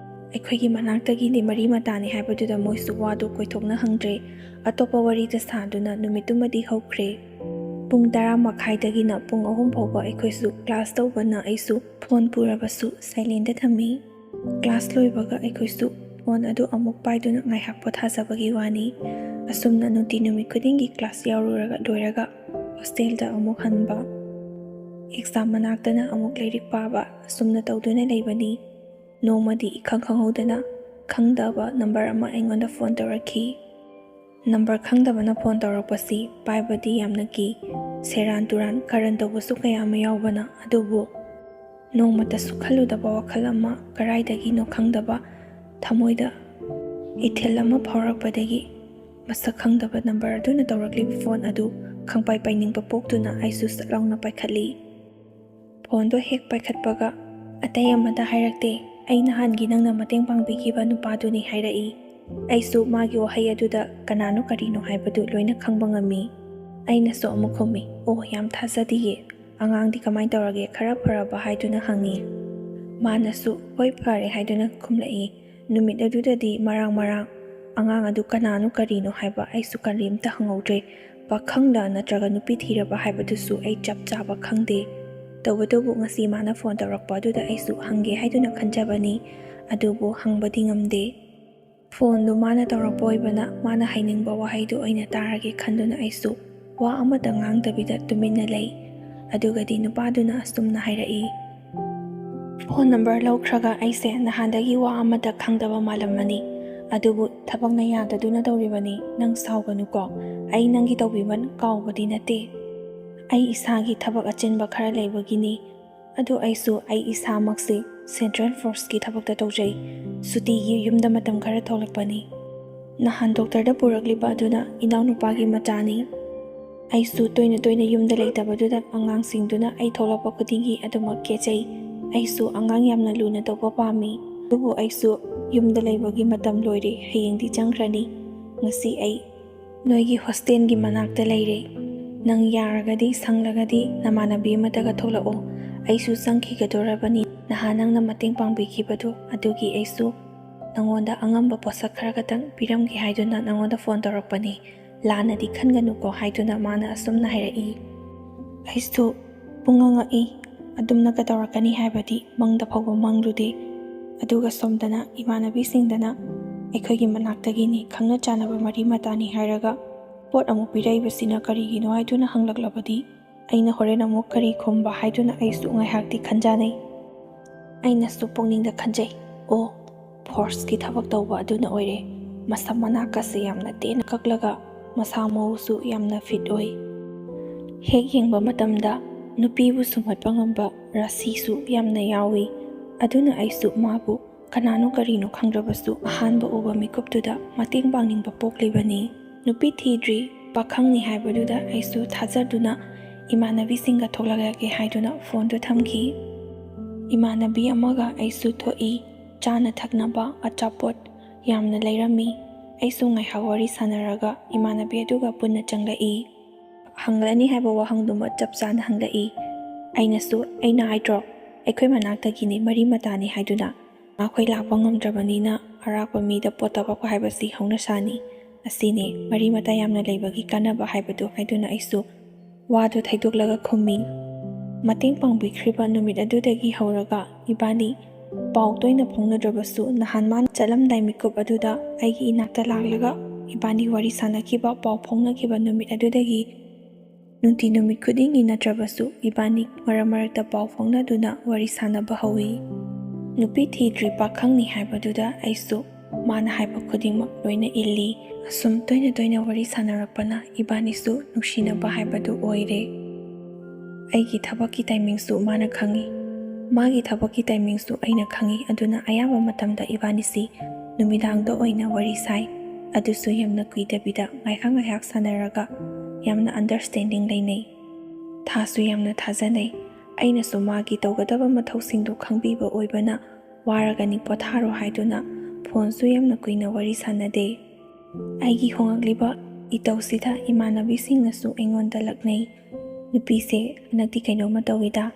ꯑꯩꯈꯣꯏꯒꯤ ꯃꯅꯥꯛꯇꯒꯤꯅꯤ, ꯃꯔꯤ ꯃꯇꯥꯅꯤ ꯍꯥꯏꯕꯗꯨꯗ ꯃꯣꯏꯁꯨ ꯋꯥꯗꯨ ꯀꯣꯏꯊꯣꯛꯅ ꯍꯪꯗ꯭ꯔꯦ꯫ ꯑꯇꯣꯞꯄ ꯋꯥꯔꯤꯗ ꯁꯥꯗꯨꯅ ꯅꯨꯃꯤꯠꯇꯨꯃꯗꯤ ꯍꯧꯈ꯭ꯔꯦ꯫ ꯄꯨꯡ 10:30ꯗꯒꯤꯅ ꯄꯨꯡ 3 ꯐꯥꯎꯕ ꯑꯩꯈꯣꯏꯁꯨ ꯀ꯭ꯂꯥꯁ ꯇꯧꯕꯅ ꯑꯩꯁꯨ ꯐꯣꯟ ꯄꯨꯔꯕꯁꯨ ꯁꯥꯏꯂꯦꯟꯗ ꯊꯝꯃꯤ꯫ ꯀ꯭ꯂꯥꯁ ꯂꯣꯏꯕꯒ ꯑꯩꯈꯣꯏꯁꯨ ꯐꯣꯟ ꯑꯗꯨ ꯑꯃꯨꯛ ꯄꯥꯏꯗꯨꯅ ꯉꯥꯏꯍꯥꯛ ꯄꯣꯊꯥꯖꯕꯒꯤ ꯋꯥꯅꯤ꯫ ꯑꯁꯨꯝꯅ ꯅꯨꯃꯤꯠ ꯈꯨꯗꯤꯡꯒꯤ ꯀ꯭ꯂꯥꯁ ꯌꯥꯎꯔꯨꯔꯒ ꯂꯣꯏꯔꯒ ꯍꯣꯁꯇꯦꯜꯗ ꯑꯃꯨꯛ ꯍꯟꯕ, ꯑꯦꯛꯖꯥꯝ ꯃꯅꯥꯛꯇꯅ ꯑꯃꯨꯛ ꯂꯥꯏꯔꯤꯛ パꯑꯁꯨꯝꯅ ꯇꯧꯗꯨꯅ ꯂꯩꯕꯅꯤ꯫ ꯅꯣꯡꯃꯗꯤ ꯏꯈꯪ ꯈꯪꯍꯧꯗꯅ ꯈꯪꯗꯕ ꯅꯝꯕꯔ ꯑꯃ ꯑꯩꯉꯣꯟꯗ ꯐꯣꯟ ꯇꯧꯔꯛꯈꯤ꯫ ꯅꯝꯕꯔ ꯈꯪꯗꯕꯅ ꯐꯣꯟ ꯇꯧꯔꯛꯄꯁꯤ ꯄꯥꯏꯕꯗꯤ ꯌꯥꯝꯅ ꯀꯤ, ꯁꯦꯔꯥꯟ ꯇꯨꯔꯥꯟ ꯀꯥꯔꯟ ꯇꯧꯕꯁꯨ ꯀꯌꯥ ꯑꯃ ꯌꯥꯎꯕꯅ, ꯑꯗꯨꯕꯨ ꯅꯣꯡꯃꯇꯁꯨ ꯈꯜꯂꯨꯗꯕ ꯋꯥꯈꯜ ꯑꯃ ꯀꯔꯥꯏꯗꯒꯤꯅꯣ ꯈꯪꯗꯕ ꯊꯃꯣꯏꯗ ꯏꯊꯤꯜ ꯑꯃ ꯐꯥꯎꯔꯛꯄꯗꯒꯤ ꯃꯁꯛ ꯈꯪꯗꯕ ꯅꯝꯕꯔ ꯑꯗꯨꯅ ꯇꯧꯔꯛꯂꯤꯕ ꯐꯣꯟ ꯑꯗꯨ ꯈꯪꯄꯥꯏ ꯄꯥꯏꯅꯤꯡꯕ ꯄꯣꯛꯇꯨꯅ ꯑꯩꯁꯨ ꯁꯠ ꯂꯥꯎꯅ ꯄꯥꯏꯈꯠꯂꯤ꯫ ꯐꯣꯟꯗꯣ ꯍꯦꯛ ꯄꯥꯏꯈꯠꯄꯒ "ꯑꯇꯩ ꯑꯃꯗ ꯍꯥꯏꯔꯛꯇꯦ, ꯑꯩ ꯅꯍꯥꯟꯒꯤ ꯅꯪꯅ ꯃꯇꯦꯡ ꯄꯥꯡꯕꯤꯈꯤꯕ ꯅꯨꯄꯥꯗꯨꯅꯤ" ꯍꯥꯏꯔꯛꯏ꯫ ꯑꯩꯁꯨ ꯃꯥꯒꯤ ꯋꯥꯍꯩ ꯑꯗꯨꯗ ꯀꯅꯥꯅꯣ ꯀꯔꯤꯅꯣ ꯍꯥꯏꯕꯗꯨ ꯂꯣꯏꯅ ꯈꯪꯕ ꯉꯝꯃꯤ꯫ ꯑꯩꯅꯁꯨ ꯑꯃꯨꯛ ꯈꯨꯝꯃꯤ, "ꯑꯣ, ꯌꯥꯝ ꯊꯥꯖꯗꯤꯌꯦ, ꯑꯉꯥꯡꯗꯤ ꯀꯃꯥꯏ ꯇꯧꯔꯒꯦ, ꯈꯔ ꯐꯔꯕ?" ꯍꯥꯏꯗꯨꯅ ꯍꯪꯉꯤ꯫ ꯃꯥꯅꯁꯨ "ꯍꯣꯏ, ꯐꯔꯦ" ꯍꯥꯏꯗꯨꯅ ꯈꯨꯝꯂꯛꯏ꯫ ꯅꯨꯃꯤꯠ ꯑꯗꯨꯗꯗꯤ ꯃꯔꯥꯡ ꯑꯉꯥꯡ ꯑꯗꯨ ꯀꯅꯥꯅꯣ ꯀꯔꯤꯅꯣ ꯍꯥꯏꯕ ꯑꯩꯁꯨ ꯀꯔꯤꯝꯇ ꯍꯪꯍꯧꯗ꯭ꯔꯦ꯫ ꯄꯥꯈꯪꯂ ꯅꯠꯇ꯭ꯔꯒ ꯅꯨꯄꯤ ꯊꯤꯔꯕ ꯍꯥꯏꯕꯗꯨꯁꯨ ꯑꯩ ꯆꯞ ꯆꯥꯕ ꯈꯪꯗꯦ꯫ ꯇꯧꯕꯇꯕꯨ ꯉꯁꯤ ꯃꯥꯅ ꯐꯣꯟ ꯇꯧꯔꯛꯄ ꯑꯗꯨꯗ ꯑꯩꯁꯨ ꯍꯪꯒꯦ ꯍꯥꯏꯗꯨꯅ ꯈꯟꯖꯕꯅꯤ, ꯑꯗꯨꯕꯨ ꯍꯪꯕꯗꯤ ꯉꯝꯗꯦ꯫ ꯐꯣꯟꯗꯨ ꯃꯥꯅ ꯇꯧꯔꯛꯄ ꯑꯣꯏꯕꯅ ꯃꯥꯅ ꯍꯥꯏꯅꯤꯡꯕ ꯋꯥꯍꯩꯗꯨ ꯑꯣꯏꯅ ꯇꯥꯔꯒꯦ ꯈꯟꯗꯨꯅ ꯑꯩꯁꯨ ꯋꯥ ꯑꯃꯇ ꯉꯥꯡꯗꯕꯤꯗ ꯇꯨꯃꯤꯟꯅ ꯂꯩ꯫ ꯑꯗꯨꯒꯗꯤ ꯅꯨꯄꯥꯗꯨꯅ ꯑꯁꯨꯝꯅ ꯍꯥꯏꯔꯛꯏ, "ꯐꯣꯟ ꯅꯝꯕꯔ ꯂꯧꯈ꯭ꯔꯒ ꯑꯩꯁꯦ ꯅꯍꯥꯟꯗꯒꯤ ꯋꯥ ꯑꯃꯇ ꯈꯪꯗꯕ ꯃꯥꯜꯂꯝꯃꯅꯤ, ꯑꯗꯨꯕꯨ ꯊꯕꯛꯅ ꯌꯥꯗꯗꯨꯅ ꯇꯧꯔꯤꯕꯅꯤ, ꯅꯪ ꯁꯥꯎꯒꯅꯨꯀꯣ, ꯑꯩ ꯅꯪꯒꯤ ꯇꯧꯕꯤꯃꯜ ꯀꯥꯎꯕꯗꯤ ꯅꯠꯇꯦ, ꯑꯩ ꯏꯁꯥꯒꯤ ꯊꯕꯛ ꯑꯆꯤꯟꯕ ꯈꯔ ꯂꯩꯕꯒꯤꯅꯤ, ꯑꯗꯨ ꯑꯩ ꯏꯁꯥꯃꯛꯁꯦ ꯁꯦꯟꯇ꯭ꯔꯦꯜ ꯐꯣꯔꯁꯀꯤ ꯊꯕꯛꯇ ꯇꯧꯖꯩ, ꯁꯨꯇꯤꯒꯤ ꯌꯨꯝꯗ ꯃꯇꯝ ꯈꯔ ꯊꯣꯛꯂꯛꯄꯅꯤ, ꯅꯍꯥꯟ ꯗꯣꯛꯇꯔꯗ ꯄꯨꯔꯛꯂꯤꯕ ꯑꯗꯨꯅ ꯏꯅꯥꯎꯅꯨꯄꯥꯒꯤ ꯃꯆꯥꯅꯤ, ꯑꯩꯁꯨ ꯇꯣꯏꯅ ꯌꯨꯝꯗ ꯂꯩꯇꯕꯗꯨꯗ ꯑꯉꯥꯡꯁꯤꯡꯗꯨꯅ ꯑꯩ ꯊꯣꯛꯂꯛꯄ ꯈꯨꯗꯤꯡꯒꯤ ꯑꯗꯨꯃꯛ ꯀꯦꯆꯩ, ꯑꯩꯁꯨ ꯑꯉꯥꯡ ꯌꯥꯝꯅ ꯂꯨꯅ ꯇꯧꯕ ꯄꯥꯝꯃꯤ, ꯑꯗꯨꯕꯨ ꯑꯩꯁꯨ ꯌꯨꯝꯗ ꯂꯩꯕꯒꯤ ꯃꯇꯝ ꯂꯣꯏꯔꯦ, ꯍꯌꯦꯡꯗꯤ ꯆꯪꯈ꯭ꯔꯅꯤ, ꯉꯁꯤ ꯑꯩ ꯅꯣꯏꯒꯤ ꯍꯣꯁꯇꯦꯜꯒꯤ ꯃꯅꯥꯛꯇ ꯂꯩꯔꯦ, ꯅꯪ ꯌꯥꯔꯒꯗꯤ ꯁꯪꯂꯒꯗꯤ ꯅꯃꯥꯟꯅꯕꯤ ꯑꯃꯇꯒ ꯊꯣꯛꯂꯛꯑꯣ, ꯑꯩꯁꯨ ꯆꯪꯈꯤꯒꯗꯧꯔꯕꯅꯤ, ꯅꯍꯥꯟ ꯅꯪꯅ ꯃꯇꯦꯡ ꯄꯥꯡꯕꯤꯈꯤꯕꯗꯨ ꯑꯗꯨꯒꯤ ꯑꯩꯁꯨ ꯅꯉꯣꯟꯗ ꯑꯉꯝꯕ ꯄꯣꯠꯁꯛ ꯈꯔ ꯈꯛꯇꯪ ꯄꯤꯔꯝꯒꯦ ꯍꯥꯏꯗꯨꯅ ꯅꯉꯣꯟꯗ ꯐꯣꯟ ꯇꯧꯔꯛꯄꯅꯤ, ꯂꯥꯟꯅꯗꯤ ꯈꯟꯒꯅꯨꯀꯣ" ꯍꯥꯏꯗꯨꯅ ꯃꯥꯅ ꯑꯁꯨꯝꯅ ꯍꯥꯏꯔꯛꯏ꯫ ꯑꯩꯁꯨ ꯄꯨꯡꯉꯛꯏ, ꯑꯗꯨꯝꯅꯒ ꯇꯧꯔꯛꯀꯅꯤ ꯍꯥꯏꯕꯗꯤ ꯃꯪꯗ ꯐꯥꯎꯕ ꯃꯪꯂꯨꯗꯦ꯫ ꯑꯗꯨꯒ ꯁꯣꯝꯗꯅ ꯏꯃꯥꯟꯅꯕꯤꯁꯤꯡꯗꯅ ꯑꯩꯈꯣꯏꯒꯤ ꯃꯅꯥꯛꯇꯒꯤꯅꯤ, ꯈꯪꯅ ꯆꯥꯟꯅꯕ ꯃꯔꯤ ꯃꯇꯥꯅꯤ ꯍꯥꯏꯔꯒ ꯄꯣꯠ ꯑꯃꯨꯛ ꯄꯤꯔꯛꯏꯕꯁꯤꯅ ꯀꯔꯤꯒꯤꯅꯣ ꯍꯥꯏꯗꯨꯅ ꯍꯪꯂꯛꯂꯕꯗꯤ ꯑꯩꯅ ꯍꯣꯔꯦꯟ ꯑꯃꯨꯛ ꯀꯔꯤ ꯈꯨꯝꯕ ꯍꯥꯏꯗꯨꯅ ꯑꯩꯁꯨ ꯉꯥꯏꯍꯥꯛꯇꯤ ꯈꯟꯖꯥꯅꯩ꯫ ꯑꯩꯅꯁꯨ ꯄꯨꯛꯅꯤꯡꯗ ꯈꯟꯖꯩ, "ꯑꯣ, ꯐꯣꯔꯁꯀꯤ ꯊꯕꯛ ꯇꯧꯕ ꯑꯗꯨꯅ ꯑꯣꯏꯔꯦ, ꯃꯁꯝ ꯃꯅꯥꯀꯁꯦ ꯌꯥꯝꯅ ꯇꯦꯟꯅ ꯀꯛꯂꯒ ꯃꯁꯥ ꯃꯎꯁꯨ ꯌꯥꯝꯅ ꯐꯤꯠ ꯑꯣꯏ, ꯍꯦꯛ ꯌꯦꯡꯕ ꯃꯇꯝꯗ ꯅꯨꯄꯤꯕꯨ ꯁꯨꯝꯍꯠꯄ ꯉꯝꯕ ꯔꯥꯁꯤꯁꯨ ꯌꯥꯝꯅ ꯌꯥꯎꯏ", ꯑꯗꯨꯅ ꯑꯩꯁꯨ ꯃꯥꯕꯨ ꯀꯅꯥꯅꯣ ꯀꯔꯤꯅꯣ ꯈꯪꯗ꯭ꯔꯕꯁꯨ ꯑꯍꯥꯟꯕ ꯎꯕ ꯃꯤꯀꯨꯞꯇꯨꯗ ꯃꯇꯦꯡ ꯄꯥꯡꯅꯤꯡꯕ ꯄꯣꯛꯂꯤꯕꯅꯤ꯫ ꯅꯨꯄꯤ ꯊꯤꯗ꯭ꯔꯤ, ꯄꯥꯈꯪꯅꯤ ꯍꯥꯏꯕꯗꯨꯗ ꯑꯩꯁꯨ ꯊꯥꯖꯗꯨꯅ ꯏꯃꯥꯟꯅꯕꯤꯁꯤꯡꯒ ꯊꯣꯛꯂꯛꯂꯒꯦ ꯍꯥꯏꯗꯨꯅ ꯐꯣꯟꯗꯨ ꯊꯝꯈꯤ꯫ ꯏꯃꯥꯟꯅꯕꯤ ꯑꯃꯒ ꯑꯩꯁꯨ ꯊꯣꯛꯏ, ꯆꯥꯅ ꯊꯛꯅꯕ ꯑꯆꯥꯄꯣꯠ ꯌꯥꯝꯅ ꯂꯩꯔꯝꯃꯤ, ꯑꯩꯁꯨ ꯉꯥꯏꯍꯥꯛ ꯋꯥꯔꯤ ꯁꯥꯅꯔꯒ ꯏꯃꯥꯟꯅꯕꯤ ꯑꯗꯨꯒ ꯄꯨꯟꯅ ꯆꯪꯂꯛꯏ꯫ ꯍꯪꯂꯅꯤ ꯍꯥꯏꯕ ꯋꯥꯍꯪꯗꯨꯃ ꯆꯞ ꯆꯥꯅ ꯍꯪꯂꯛꯏ꯫ ꯑꯩꯅꯁꯨ "ꯑꯩꯅ ꯍꯥꯏꯗ꯭ꯔꯣ, ꯑꯩꯈꯣꯏ ꯃꯅꯥꯛꯇꯒꯤꯅꯤ, ꯃꯔꯤ ꯃꯇꯥꯅꯤ" ꯍꯥꯏꯗꯨꯅ ꯑꯩꯈꯣꯏ ꯂꯥꯛꯄ ꯉꯝꯗ꯭ꯔꯕꯅꯤꯅ ꯑꯔꯥꯛꯄ ꯃꯤꯗ ꯄꯣꯠ ꯇꯧꯔꯛꯄ ꯍꯥꯏꯕꯁꯤ ꯍꯧꯅꯁꯥꯅꯤ, ꯑꯁꯤꯅꯦ ꯃꯔꯤ ꯃꯇꯥ ꯌꯥꯝꯅ ꯂꯩꯕꯒꯤ ꯀꯥꯟꯅꯕ ꯍꯥꯏꯕꯗꯨ ꯍꯥꯏꯗꯨꯅ ꯑꯩꯁꯨ ꯋꯥꯗꯨ ꯊꯩꯗꯣꯛꯂꯒ ꯈꯨꯝꯃꯤ꯫ ꯃꯇꯦꯡ ꯄꯥꯡꯕꯤꯈ꯭ꯔꯤꯕ ꯅꯨꯃꯤꯠ ꯑꯗꯨꯗꯒꯤ ꯍꯧꯔꯒ ꯏꯕꯥꯅꯤ ꯄꯥꯎ ꯇꯣꯏꯅ ꯐꯥꯎꯅꯗ꯭ꯔꯕꯁꯨ ꯅꯍꯥꯟ ꯃꯥꯅ ꯆꯠꯂꯝꯗꯥꯏ ꯃꯤꯀꯨꯞ ꯑꯗꯨꯗ ꯑꯩꯒꯤ ꯏꯅꯥꯛꯇ ꯂꯥꯛꯂꯒ ꯏꯕꯥꯅꯤ ꯋꯥꯔꯤ ꯁꯥꯟꯅꯈꯤꯕ, ꯄꯥꯎ ꯐꯥꯎꯅꯈꯤꯕ ꯅꯨꯃꯤꯠ ꯑꯗꯨꯗꯒꯤ ꯅꯨꯡꯇꯤ ꯅꯨꯃꯤꯠ ꯈꯨꯗꯤꯡꯒꯤ ꯅꯠꯇ꯭ꯔꯕꯁꯨ ꯏꯕꯥꯅꯤ ꯃꯔꯛ ꯃꯔꯛꯇ ꯄꯥꯎ ꯐꯥꯎꯅꯗꯨꯅ ꯋꯥꯔꯤ ꯁꯥꯟꯅꯕ ꯍꯧꯏ꯫ ꯅꯨꯄꯤ ꯊꯤꯗ꯭ꯔꯤ ꯄꯥꯈꯪꯅꯤ ꯍꯥꯏꯕꯗꯨꯗ ꯑꯩꯁꯨ ꯃꯥꯅ ꯍꯥꯏꯕ ꯈꯨꯗꯤꯡꯃꯛ ꯂꯣꯏꯅ ꯏꯜꯂꯤ꯫ ꯑꯁꯨꯝ ꯇꯣꯏꯅ ꯇꯣꯏꯅ ꯋꯥꯔꯤ ꯁꯥꯟꯅꯔꯛꯄꯅ ꯏꯕꯥꯅꯤꯁꯨ ꯅꯨꯡꯁꯤꯅꯕ ꯍꯥꯏꯕꯗꯨ ꯑꯣꯏꯔꯦ꯫ ꯑꯩꯒꯤ ꯊꯕꯛꯀꯤ ꯇꯥꯏꯃꯤꯡꯁꯨ ꯃꯥꯅ ꯈꯪꯏ, ꯃꯥꯒꯤ ꯊꯕꯛꯀꯤ ꯇꯥꯏꯃꯤꯡꯁꯨ ꯑꯩꯅ ꯈꯪꯏ, ꯑꯗꯨꯅ ꯑꯌꯥꯝꯕ ꯃꯇꯝꯗ ꯏꯕꯥꯅꯤꯁꯤ ꯅꯨꯃꯤꯗꯥꯡꯗ ꯑꯣꯏꯅ ꯋꯥꯔꯤ ꯁꯥꯏ꯫ ꯑꯗꯨꯁꯨ ꯌꯥꯝꯅ ꯀꯨꯏꯗꯕꯤꯗ ꯉꯥꯏꯍꯥꯛ ꯁꯥꯟꯅꯔꯒ ꯌꯥꯝꯅ ꯑꯟꯗꯔꯁꯇꯦꯟꯗꯤꯡ ꯂꯩꯅꯩ, ꯊꯥꯁꯨ ꯌꯥꯝꯅ ꯊꯥꯖꯅꯩ꯫ ꯑꯩꯅꯁꯨ ꯃꯥꯒꯤ ꯇꯧꯒꯗꯕ ꯃꯊꯧꯁꯤꯡꯗꯨ ꯈꯪꯕꯤꯕ ꯑꯣꯏꯕꯅ ꯋꯥꯔꯒꯅꯤ ꯄꯣꯊꯥꯔꯣ ꯍꯥꯏꯗꯨꯅ ꯐꯣꯟꯁꯨ ꯌꯥꯝꯅ ꯀꯨꯏꯅ ꯋꯥꯔꯤ ꯁꯥꯟꯅꯗꯦ꯫ ꯑꯩꯒꯤ ꯍꯣꯡꯂꯛꯂꯤꯕ ꯏꯇꯧꯁꯤꯗ ꯏꯃꯥꯟꯅꯕꯤꯁꯤꯡꯅꯁꯨ ꯑꯩꯉꯣꯟꯗ ꯂꯛꯅꯩ, ꯅꯨꯄꯤꯁꯦ ꯍꯟꯗꯛꯇꯤ ꯀꯩꯅꯣꯝꯃ ꯇꯧꯏꯗ,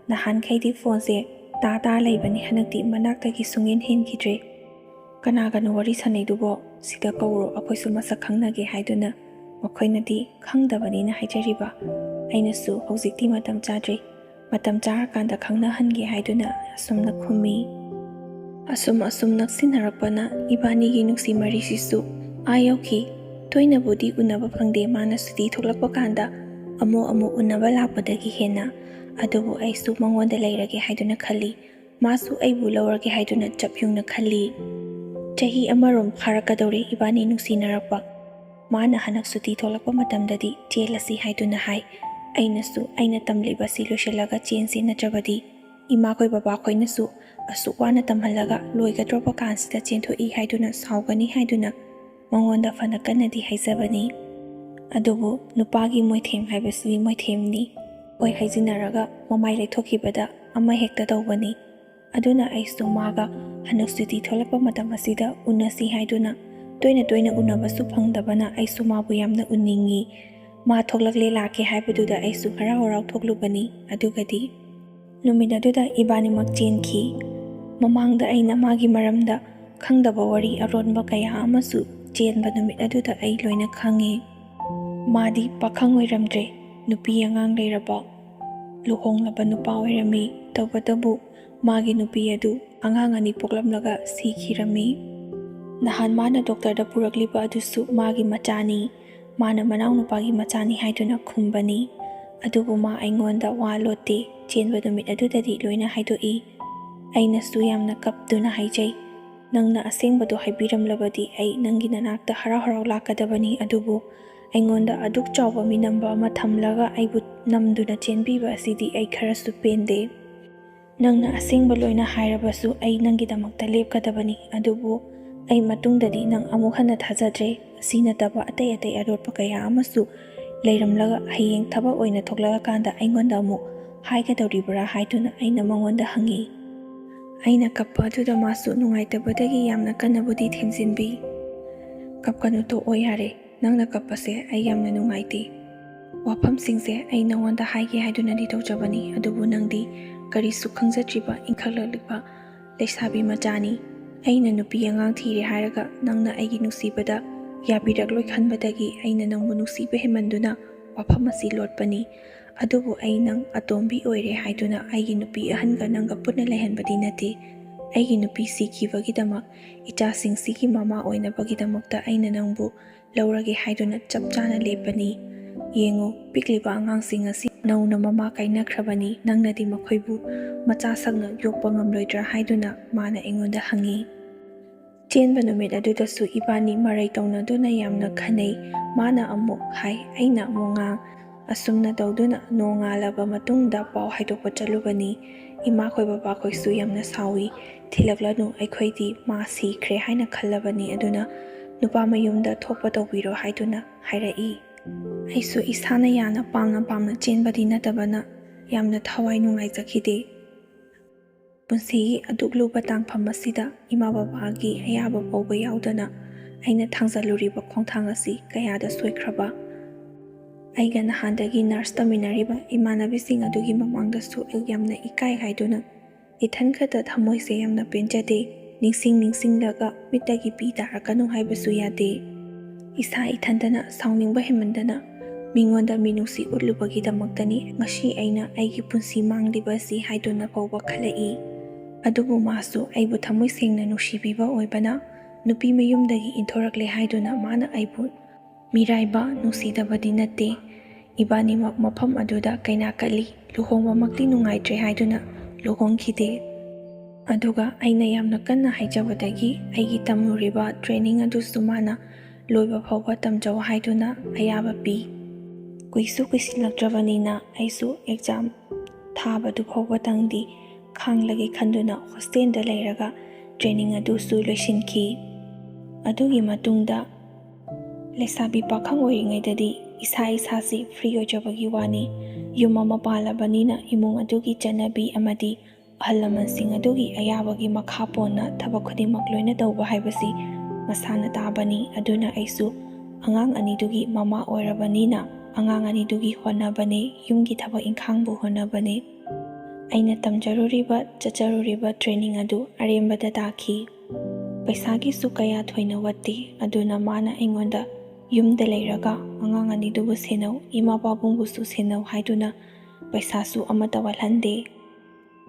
ꯅꯍꯥꯟꯈꯩꯗꯤ ꯐꯣꯟꯁꯦ ꯇꯥꯔ ꯂꯩꯕꯅꯤ, ꯍꯟꯗꯛꯇꯤ ꯃꯅꯥꯛꯇꯒꯤ ꯁꯨꯡꯍꯦꯟ ꯍꯦꯟꯈꯤꯗ꯭ꯔꯦ, ꯀꯅꯥꯒꯅꯣ ꯋꯥꯔꯤ ꯁꯥꯟꯅꯩꯗꯨꯕꯣ, ꯁꯤꯗ ꯀꯧꯔꯣ ꯑꯩꯈꯣꯏꯁꯨ ꯃꯁꯛ ꯈꯪꯅꯒꯦ ꯍꯥꯏꯗꯨꯅ ꯃꯈꯣꯏꯅꯗꯤ ꯈꯪꯗꯕꯅꯤꯅ ꯍꯥꯏꯖꯔꯤꯕ꯫ ꯑꯩꯅꯁꯨ ꯍꯧꯖꯤꯛꯇꯤ ꯃꯇꯝ ꯆꯥꯗ꯭ꯔꯤ, ꯃꯇꯝ ꯆꯥꯔꯀꯥꯟꯗ ꯈꯪꯅꯍꯟꯒꯦ ꯍꯥꯏꯗꯨꯅ ꯑꯁꯨꯝꯅ ꯈꯨꯝꯃꯤ꯫ ꯑꯁꯨꯝ ꯅꯛꯁꯤꯟꯅꯔꯛꯄꯅ ꯏꯕꯥꯅꯤꯒꯤ ꯅꯨꯡꯁꯤ ꯃꯔꯤꯁꯤꯁꯨ ꯌꯧꯈꯤ꯫ ꯇꯣꯏꯅꯕꯨꯗꯤ ꯎꯅꯕ ꯐꯪꯗꯦ, ꯃꯥꯅ ꯁꯨꯇꯤ ꯊꯣꯛꯂꯛꯄ ꯀꯥꯟꯗ ꯑꯃꯨꯛ ꯎꯅꯕ ꯂꯥꯛꯄꯗꯒꯤ ꯍꯦꯟꯅ, ꯑꯗꯨꯕꯨ ꯑꯩꯁꯨ ꯃꯉꯣꯟꯗ ꯂꯩꯔꯒꯦ ꯍꯥꯏꯗꯨꯅ ꯈꯜꯂꯤ, ꯃꯥꯁꯨ ꯑꯩꯕꯨ ꯂꯧꯔꯒꯦ ꯍꯥꯏꯗꯨꯅ ꯆꯞ ꯌꯨꯡꯅ ꯈꯜꯂꯤ꯫ ꯆꯍꯤ ꯑꯃꯔꯣꯝ ꯐꯥꯔꯛꯀꯗꯧꯔꯦ ꯏꯕꯥꯅꯤ ꯅꯨꯡꯁꯤꯅꯔꯛꯄ꯫ ꯃꯥꯅ ꯍꯟꯗꯛ ꯁꯨꯇꯤ ꯊꯣꯛꯂꯛꯄ ꯃꯇꯝꯗꯗꯤ ꯆꯦꯜꯂꯁꯤ ꯍꯥꯏꯗꯨꯅ ꯍꯥꯏ꯫ ꯑꯩꯅꯁꯨ ꯑꯩꯅ ꯇꯝꯂꯤꯕꯁꯤ ꯂꯣꯏꯁꯤꯜꯂꯒ ꯆꯦꯟꯁꯤ, ꯅꯠꯇ꯭ꯔꯕꯗꯤ ꯏꯃꯥꯈꯣꯏ ꯕꯕꯥꯈꯣꯏꯅꯁꯨ ꯑꯁꯨꯛ ꯋꯥꯅ ꯇꯝꯍꯜꯂꯒ ꯂꯣꯏꯒꯗꯧꯔꯕ ꯀꯥꯟꯁꯤꯗ ꯆꯦꯟꯊꯣꯛꯏ ꯍꯥꯏꯗꯨꯅ ꯁꯥꯎꯒꯅꯤ ꯍꯥꯏꯗꯨꯅ ꯃꯉꯣꯟꯗ ꯐꯅ ꯀꯟꯅꯗꯤ ꯍꯥꯏꯖꯕꯅꯤ꯫ ꯑꯗꯨꯕꯨ ꯅꯨꯄꯥꯒꯤ ꯃꯣꯏꯊꯦꯝ ꯍꯥꯏꯕꯁꯤ ꯃꯣꯏꯊꯦꯝꯅꯤ, ꯍꯣꯏ ꯍꯥꯏꯖꯤꯟꯅꯔꯒ ꯃꯃꯥꯏ ꯂꯩꯊꯣꯛꯈꯤꯕꯗ ꯑꯃ ꯍꯦꯛꯇ ꯇꯧꯕꯅꯤ꯫ ꯑꯗꯨꯅ ꯑꯩꯁꯨ ꯃꯥꯒ ꯍꯟꯗꯛ ꯁꯨꯇꯤ ꯊꯣꯛꯂꯛꯄ ꯃꯇꯝ ꯑꯁꯤꯗ ꯎꯅꯁꯤ ꯍꯥꯏꯗꯨꯅ, ꯇꯣꯏꯅ ꯎꯅꯕꯁꯨ ꯐꯪꯗꯕꯅ ꯑꯩꯁꯨ ꯃꯥꯕꯨ ꯌꯥꯝꯅ ꯎꯅꯤꯡꯉꯤ꯫ ꯃꯥ ꯊꯣꯛꯂꯛꯂꯦ ꯂꯥꯛꯀꯦ ꯍꯥꯏꯕꯗꯨꯗ ꯑꯩꯁꯨ ꯍꯔꯥꯎ ꯊꯣꯛꯂꯨꯕꯅꯤ꯫ ꯑꯗꯨꯒꯗꯤ ꯅꯨꯃꯤꯠ ꯑꯗꯨꯗ ꯏꯕꯥꯅꯤꯃꯛ ꯆꯦꯟꯈꯤ꯫ ꯃꯃꯥꯡꯗ ꯑꯩꯅ ꯃꯥꯒꯤ ꯃꯔꯝꯗ ꯈꯪꯗꯕ ꯋꯥꯔꯤ ꯑꯔꯣꯟꯕ ꯀꯌꯥ ꯑꯃꯁꯨ ꯆꯦꯟꯕ ꯅꯨꯃꯤꯠ ꯑꯗꯨꯗ ꯑꯩ ꯂꯣꯏꯅ ꯈꯪꯉꯤ꯫ ꯃꯥꯗꯤ ꯄꯥꯈꯪ ꯑꯣꯏꯔꯝꯗ꯭ꯔꯦ, ꯅꯨꯄꯤ ꯑꯉꯥꯡ ꯂꯩꯔꯕ ꯂꯨꯍꯣꯡꯂꯕ ꯅꯨꯄꯥ ꯑꯣꯏꯔꯝꯃꯤ꯫ ꯇꯧꯕꯇꯕꯨ ꯃꯥꯒꯤ ꯅꯨꯄꯤ ꯑꯗꯨ ꯑꯉꯥꯡ 2 ꯄꯣꯛꯂꯝꯂꯒ ꯁꯤꯈꯤꯔꯝꯃꯤ꯫ ꯅꯍꯥꯟ ꯃꯥꯅ ꯗꯣꯛꯇꯔꯗ ꯄꯨꯔꯛꯂꯤꯕ ꯑꯗꯨꯁꯨ ꯃꯥꯒꯤ ꯃꯆꯥꯅꯤ, ꯃꯥꯅ ꯃꯅꯥꯎꯅꯨꯄꯥꯒꯤ ꯃꯆꯥꯅꯤ ꯍꯥꯏꯗꯨꯅ ꯈꯨꯝꯕꯅꯤ꯫ ꯑꯗꯨꯕꯨ ꯃꯥ ꯑꯩꯉꯣꯟꯗ ꯋꯥ ꯂꯣꯠꯇꯦ, ꯆꯦꯟꯕ ꯅꯨꯃꯤꯠ ꯑꯗꯨꯗꯗꯤ ꯂꯣꯏꯅ ꯍꯥꯏꯗꯣꯛꯏ꯫ ꯑꯩꯅꯁꯨ ꯌꯥꯝꯅ ꯀꯞꯇꯨꯅ ꯍꯥꯏꯖꯩ, ꯅꯪꯅ ꯑꯁꯦꯡꯕꯗꯣ ꯍꯥꯏꯕꯤꯔꯝꯂꯕꯗꯤ ꯑꯩ ꯅꯪꯒꯤ ꯅꯅꯥꯛꯇ ꯍꯔꯥꯎ ꯂꯥꯛꯀꯗꯕꯅꯤ, ꯑꯗꯨꯕꯨ ꯑꯩꯉꯣꯟꯗ ꯑꯗꯨꯛ ꯆꯥꯎꯕ ꯃꯤꯅꯝꯕ ꯑꯃ ꯊꯝꯂꯒ ꯑꯩꯕꯨ ꯅꯝꯗꯨꯅ ꯆꯦꯟꯕꯤꯕ ꯑꯁꯤꯗꯤ ꯑꯩ ꯈꯔꯁꯨ ꯄꯦꯟꯗꯦ꯫ ꯅꯪꯅ ꯑꯁꯦꯡꯕ ꯂꯣꯏꯅ ꯍꯥꯏꯔꯕꯁꯨ ꯑꯩ ꯅꯪꯒꯤꯗꯃꯛꯇ ꯂꯦꯞꯀꯗꯕꯅꯤ, ꯑꯗꯨꯕꯨ ꯑꯩ ꯃꯇꯨꯡꯗꯗꯤ ꯅꯪ ꯑꯃꯨꯛ ꯍꯟꯅ ꯊꯥꯖꯗ꯭ꯔꯦ꯫ ꯑꯁꯤ ꯅꯠꯇꯕ ꯑꯇꯩ ꯑꯔꯣꯠꯄ ꯀꯌꯥ ꯑꯃꯁꯨ ꯂꯩꯔꯝꯂꯒ ꯍꯌꯦꯡ ꯊꯕꯛ ꯑꯣꯏꯅ ꯊꯣꯛꯂꯛꯑꯀꯥꯟꯗ ꯑꯩꯉꯣꯟꯗ ꯑꯃꯨꯛ ꯍꯥꯏꯒꯗꯧꯔꯤꯕ꯭ꯔꯥ ꯍꯥꯏꯗꯨꯅ ꯑꯩꯅ ꯃꯉꯣꯟꯗ ꯍꯪꯉꯤ꯫ ꯑꯩꯅ ꯀꯞꯄ ꯑꯗꯨꯗ ꯃꯥꯁꯨ ꯅꯨꯡꯉꯥꯏꯇꯕꯗꯒꯤ ꯌꯥꯝꯅ ꯀꯟꯅꯕꯨꯗꯤ ꯊꯦꯝꯖꯤꯟꯕꯤ꯫ ꯀꯞꯀꯅꯨ, ꯇꯣꯛꯑꯣ ꯌꯥꯔꯦ, ꯅꯪꯅ ꯀꯞꯄꯁꯦ ꯑꯩ ꯌꯥꯝꯅ ꯅꯨꯡꯉꯥꯏꯇꯦ꯫ ꯋꯥꯐꯝꯁꯤꯡꯁꯦ ꯑꯩ ꯅꯉꯣꯟꯗ ꯍꯥꯏꯒꯦ ꯍꯥꯏꯗꯨꯅꯗꯤ ꯇꯧꯖꯕꯅꯤ, ꯑꯗꯨꯕꯨ ꯅꯪꯗꯤ ꯀꯔꯤꯁꯨ ꯈꯪꯖꯗ꯭ꯔꯤꯕ ꯏꯟꯈꯠꯂꯛꯂꯤꯕ ꯂꯩꯁꯥꯕꯤ ꯃꯆꯥꯅꯤ꯫ ꯑꯩꯅ ꯅꯨꯄꯤ ꯑꯉꯥꯡ ꯊꯤꯔꯦ ꯍꯥꯏꯔꯒ ꯅꯪꯅ ꯑꯩꯒꯤ ꯅꯨꯡꯁꯤꯕꯗ ꯌꯥꯕꯤꯔꯛꯂꯣꯏ ꯈꯟꯕꯗꯒꯤ ꯑꯩꯅ ꯅꯪꯕꯨ ꯅꯨꯡꯁꯤꯕ ꯍꯦꯟꯃꯟꯗꯨꯅ ꯋꯥꯐꯝ ꯑꯁꯤ ꯂꯣꯠꯄꯅꯤ꯫ ꯑꯗꯨꯕꯨ ꯑꯩ ꯅꯪ ꯑꯇꯣꯝꯕꯤ ꯑꯣꯏꯔꯦ ꯍꯥꯏꯗꯨꯅ ꯑꯩꯒꯤ ꯅꯨꯄꯤ ꯑꯍꯟꯒ ꯅꯪꯒ ꯄꯨꯟꯅ ꯂꯩꯍꯟꯕꯗꯤ ꯅꯠꯇꯦ꯫ ꯑꯩꯒꯤ ꯅꯨꯄꯤ ꯁꯤꯈꯤꯕꯒꯤꯗꯃꯛ ꯏꯆꯥꯁꯤꯡꯁꯤꯒꯤ ꯃꯃꯥ ꯑꯣꯏꯅꯕꯒꯤꯗꯃꯛꯇ ꯑꯩꯅ ꯅꯪꯕꯨ ꯂꯧꯔꯒꯦ ꯍꯥꯏꯗꯨꯅ ꯆꯞ ꯆꯥꯅ ꯂꯦꯞꯄꯅꯤ꯫ ꯌꯦꯡꯉꯨ, ꯄꯤꯛꯂꯤꯕ ꯑꯉꯥꯡꯁꯤꯡ ꯑꯁꯤ ꯅꯧꯅ ꯃꯃꯥ ꯀꯥꯏꯅꯈ꯭ꯔꯕꯅꯤ, ꯅꯪꯅꯗꯤ ꯃꯈꯣꯏꯕꯨ ꯃꯆꯥ ꯁꯛꯅ ꯌꯣꯛꯄ ꯉꯝꯂꯣꯏꯗ꯭ꯔꯥ ꯍꯥꯏꯗꯨꯅ ꯃꯥꯅ ꯑꯩꯉꯣꯟꯗ ꯍꯪꯉꯤ꯫ ꯆꯦꯟꯕ ꯅꯨꯃꯤꯠ ꯑꯗꯨꯗꯁꯨ ꯏꯕꯥꯅꯤ ꯃꯔꯩ ꯇꯧꯅꯗꯨꯅ ꯌꯥꯝꯅ ꯈꯟꯅꯩ꯫ ꯃꯥꯅ ꯑꯃꯨꯛ ꯍꯥꯏ, ꯑꯩꯅ ꯑꯃꯨꯛ ꯉꯥꯡ, ꯑꯁꯨꯝꯅ ꯇꯧꯗꯨꯅ ꯅꯣꯡꯉꯥꯜꯂꯕ ꯃꯇꯨꯡꯗ ꯄꯥꯎ ꯍꯥꯏꯗꯣꯛꯄ ꯆꯠꯂꯨꯕꯅꯤ꯫ ꯏꯃꯥꯈꯣꯏ ꯕꯕꯥꯈꯣꯏꯁꯨ ꯌꯥꯝꯅ ꯁꯥꯎꯏ꯫ ꯊꯤꯜꯂꯛꯂꯅꯨ, ꯑꯩꯈꯣꯏꯗꯤ ꯃꯥ ꯁꯤꯈ꯭ꯔꯦ ꯍꯥꯏꯅ ꯈꯜꯂꯕꯅꯤ, ꯑꯗꯨꯅ ꯅꯨꯄా ꯃꯌꯨꯝꯗ ꯊꯣꯛꯄ ꯇꯧꯕꯤꯔꯣ ꯍꯥꯏꯗꯨꯅ ꯍꯥꯏꯔꯛꯏ꯫ ꯑꯩꯁꯨ ꯏꯁꯥꯅ ꯌꯥꯅ ꯄꯥꯝꯅ ꯆꯦꯟꯕꯗꯤ ꯅꯠꯇꯕꯅ ꯌꯥꯝꯅ ꯊꯋꯥꯏ ꯅꯨꯡꯉꯥꯏꯖꯈꯤꯗꯦ꯫ ꯄꯨꯟꯁꯤꯒꯤ ꯑꯗꯨꯛ ꯂꯨꯕ ꯇꯥꯡꯐꯝ ꯑꯁꯤꯗ ꯏꯃꯥ ꯕꯕꯥꯒꯤ ꯑꯌꯥꯕ ꯐꯥꯎꯕ ꯌꯥꯎꯗꯅ ꯑꯩꯅ ꯊꯥꯡꯖꯜꯂꯨꯔꯤꯕ ꯈꯣꯡꯊꯥꯡ ꯑꯁꯤ ꯀꯌꯥꯗ ꯁꯣꯏꯈ꯭ꯔꯕ꯫ ꯑꯩꯒ ꯅꯍꯥꯟꯗꯒꯤ ꯅꯔꯁ ꯇꯝꯃꯤꯟꯅꯔꯤꯕ ꯏꯃꯥꯟꯅꯕꯤꯁꯤꯡ ꯑꯗꯨꯒꯤ ꯃꯃꯥꯡꯗꯁꯨ ꯑꯩ ꯌꯥꯝꯅ ꯏꯀꯥꯏ ꯍꯥꯏꯗꯨꯅ ꯏꯊꯟ ꯈꯛꯇ ꯊꯃꯣꯏꯁꯦ ꯌꯥꯝꯅ ꯄꯦꯟꯖꯗꯦ, ꯅꯤꯡꯁꯤꯡꯂꯒ ꯃꯤꯠꯇꯒꯤ ꯄꯤ ꯇꯥꯔꯛꯀꯅꯨ ꯍꯥꯏꯕꯁꯨ ꯌꯥꯗꯦ꯫ ꯏꯁꯥ ꯏꯊꯟꯇꯅ ꯁꯥꯎꯅꯤꯡꯕ ꯍꯦꯟꯃꯟꯗꯅ ꯃꯤꯉꯣꯟꯗ ꯃꯤꯅꯨꯡꯁꯤ ꯎꯠꯂꯨꯕꯒꯤꯗꯃꯛꯇꯅꯤ ꯉꯁꯤ ꯑꯩꯅ ꯑꯩꯒꯤ ꯄꯨꯟꯁꯤ ꯃꯥꯡꯂꯤꯕꯁꯤ ꯍꯥꯏꯗꯨꯅ ꯐꯥꯎꯕ ꯈꯜꯂꯛꯏ꯫ ꯑꯗꯨꯕꯨ ꯃꯥꯁꯨ ꯑꯩꯕꯨ ꯊꯃꯣꯏ ꯁꯦꯡꯅ ꯅꯨꯡꯁꯤꯕꯤꯕ ꯑꯣꯏꯕꯅ ꯅꯨꯄꯤ ꯃꯌꯨꯝꯗꯒꯤ ꯏꯟꯊꯣꯔꯛꯂꯦ ꯍꯥꯏꯗꯨꯅ ꯃꯥꯅ ꯑꯩꯕꯨ ꯃꯤꯔꯥꯏꯕ ꯅꯨꯡꯁꯤꯗꯕꯗꯤ ꯅꯠꯇꯦ꯫ ꯏꯕꯥꯅꯤꯃꯛ ꯃꯐꯝ ꯑꯗꯨꯗ ꯀꯩꯅꯥ ꯀꯠꯂꯤ, ꯂꯨꯍꯣꯡꯕꯃꯛꯇꯤ ꯅꯨꯡꯉꯥꯏꯇ꯭ꯔꯦ ꯍꯥꯏꯗꯨꯅ ꯂꯨꯍꯣꯡꯈꯤꯗꯦ꯫ ꯑꯗꯨꯒ ꯑꯩꯅ ꯌꯥꯝꯅ ꯀꯟꯅ ꯍꯥꯏꯖꯕꯗꯒꯤ ꯑꯩꯒꯤ ꯇꯝꯂꯨꯔꯤꯕ ꯇ꯭ꯔꯦꯅꯤꯡ ꯑꯗꯨꯁꯨ ꯃꯥꯅ ꯂꯣꯏꯕ ꯐꯥꯎꯕ ꯇꯝꯖꯧ ꯍꯥꯏꯗꯨꯅ ꯑꯌꯥꯕ ꯄꯤ꯫ ꯀꯨꯏꯁꯨ ꯀꯨꯏꯁꯤꯜꯂꯛꯇ꯭ꯔꯕꯅꯤꯅ ꯑꯩꯁꯨ ꯑꯦꯛꯖꯥꯝ ꯊꯥꯕꯗꯨ ꯐꯥꯎꯕꯇꯪꯗꯤ ꯈꯥꯡꯂꯒꯦ ꯈꯟꯗꯨꯅ ꯍꯣꯁꯇꯦꯜꯗ ꯂꯩꯔꯒ ꯇ꯭ꯔꯦꯅꯤꯡ ꯑꯗꯨꯁꯨ ꯂꯣꯏꯁꯤꯟꯈꯤ꯫ ꯑꯗꯨꯒꯤ ꯃꯇꯨꯡꯗ ꯂꯩꯁꯥꯕꯤ ꯄꯥꯈꯪ ꯑꯣꯏꯔꯤꯉꯩꯗꯗꯤ ꯏꯁꯥꯁꯤ ꯐ꯭ꯔꯤ ꯑꯣꯏꯖꯕꯒꯤ ꯋꯥꯅꯤ꯫ ꯌꯨꯝ ꯑꯃ ꯄꯥꯜꯂꯕꯅꯤꯅ ꯏꯃꯨꯡ ꯑꯗꯨꯒꯤ ꯆꯠꯅꯕꯤ ꯑꯃꯗꯤ ꯑꯍꯜ ꯂꯃꯟꯁꯤꯡ ꯑꯗꯨꯒꯤ ꯑꯌꯥꯕꯒꯤ ꯃꯈꯥ ꯄꯣꯟꯅ ꯊꯕꯛ ꯈꯨꯗꯤꯡꯃꯛ ꯂꯣꯏꯅ ꯇꯧꯕ ꯍꯥꯏꯕꯁꯤ ꯃꯁꯥꯅ ꯇꯥꯕꯅꯤ꯫ ꯑꯗꯨꯅ ꯑꯩꯁꯨ ꯑꯉꯥꯡ ꯑꯅꯤꯗꯨꯒꯤ ꯃꯃꯥ ꯑꯣꯏꯔꯕꯅꯤꯅ ꯑꯉꯥꯡ ꯑꯅꯤꯗꯨꯒꯤ ꯍꯣꯠꯅꯕꯅꯦ, ꯌꯨꯝꯒꯤ ꯊꯕꯛ ꯏꯪꯈꯥꯡꯕꯨ ꯍꯣꯠꯅꯕꯅꯦ꯫ ꯑꯩꯅ ꯇꯝꯖꯔꯨꯔꯤꯕ ꯆꯠꯆꯔꯨꯔꯤꯕ ꯇ꯭ꯔꯦꯅꯤꯡ ꯑꯗꯨ ꯑꯔꯦꯝꯕꯗ ꯇꯥꯈꯤ꯫ ꯄꯩꯁꯥꯒꯤꯁꯨ ꯀꯌꯥ ꯊꯣꯏꯅ ꯋꯠꯇꯦ꯫ ꯑꯗꯨꯅ ꯃꯥꯅ ꯑꯩꯉꯣꯟꯗ ꯌꯨꯝꯗ ꯂꯩꯔꯒ ꯑꯉꯥꯡ ꯑꯅꯤꯗꯨꯕꯨ ꯁꯦꯟꯅꯧ, ꯏꯃꯥ ꯄꯥꯕꯨꯡꯕꯨꯁꯨ ꯁꯦꯟꯅꯧ ꯍꯥꯏꯗꯨꯅ ꯄꯩꯁꯥꯁꯨ ꯑꯃꯠꯇ ꯋꯠꯍꯟꯗꯦ꯫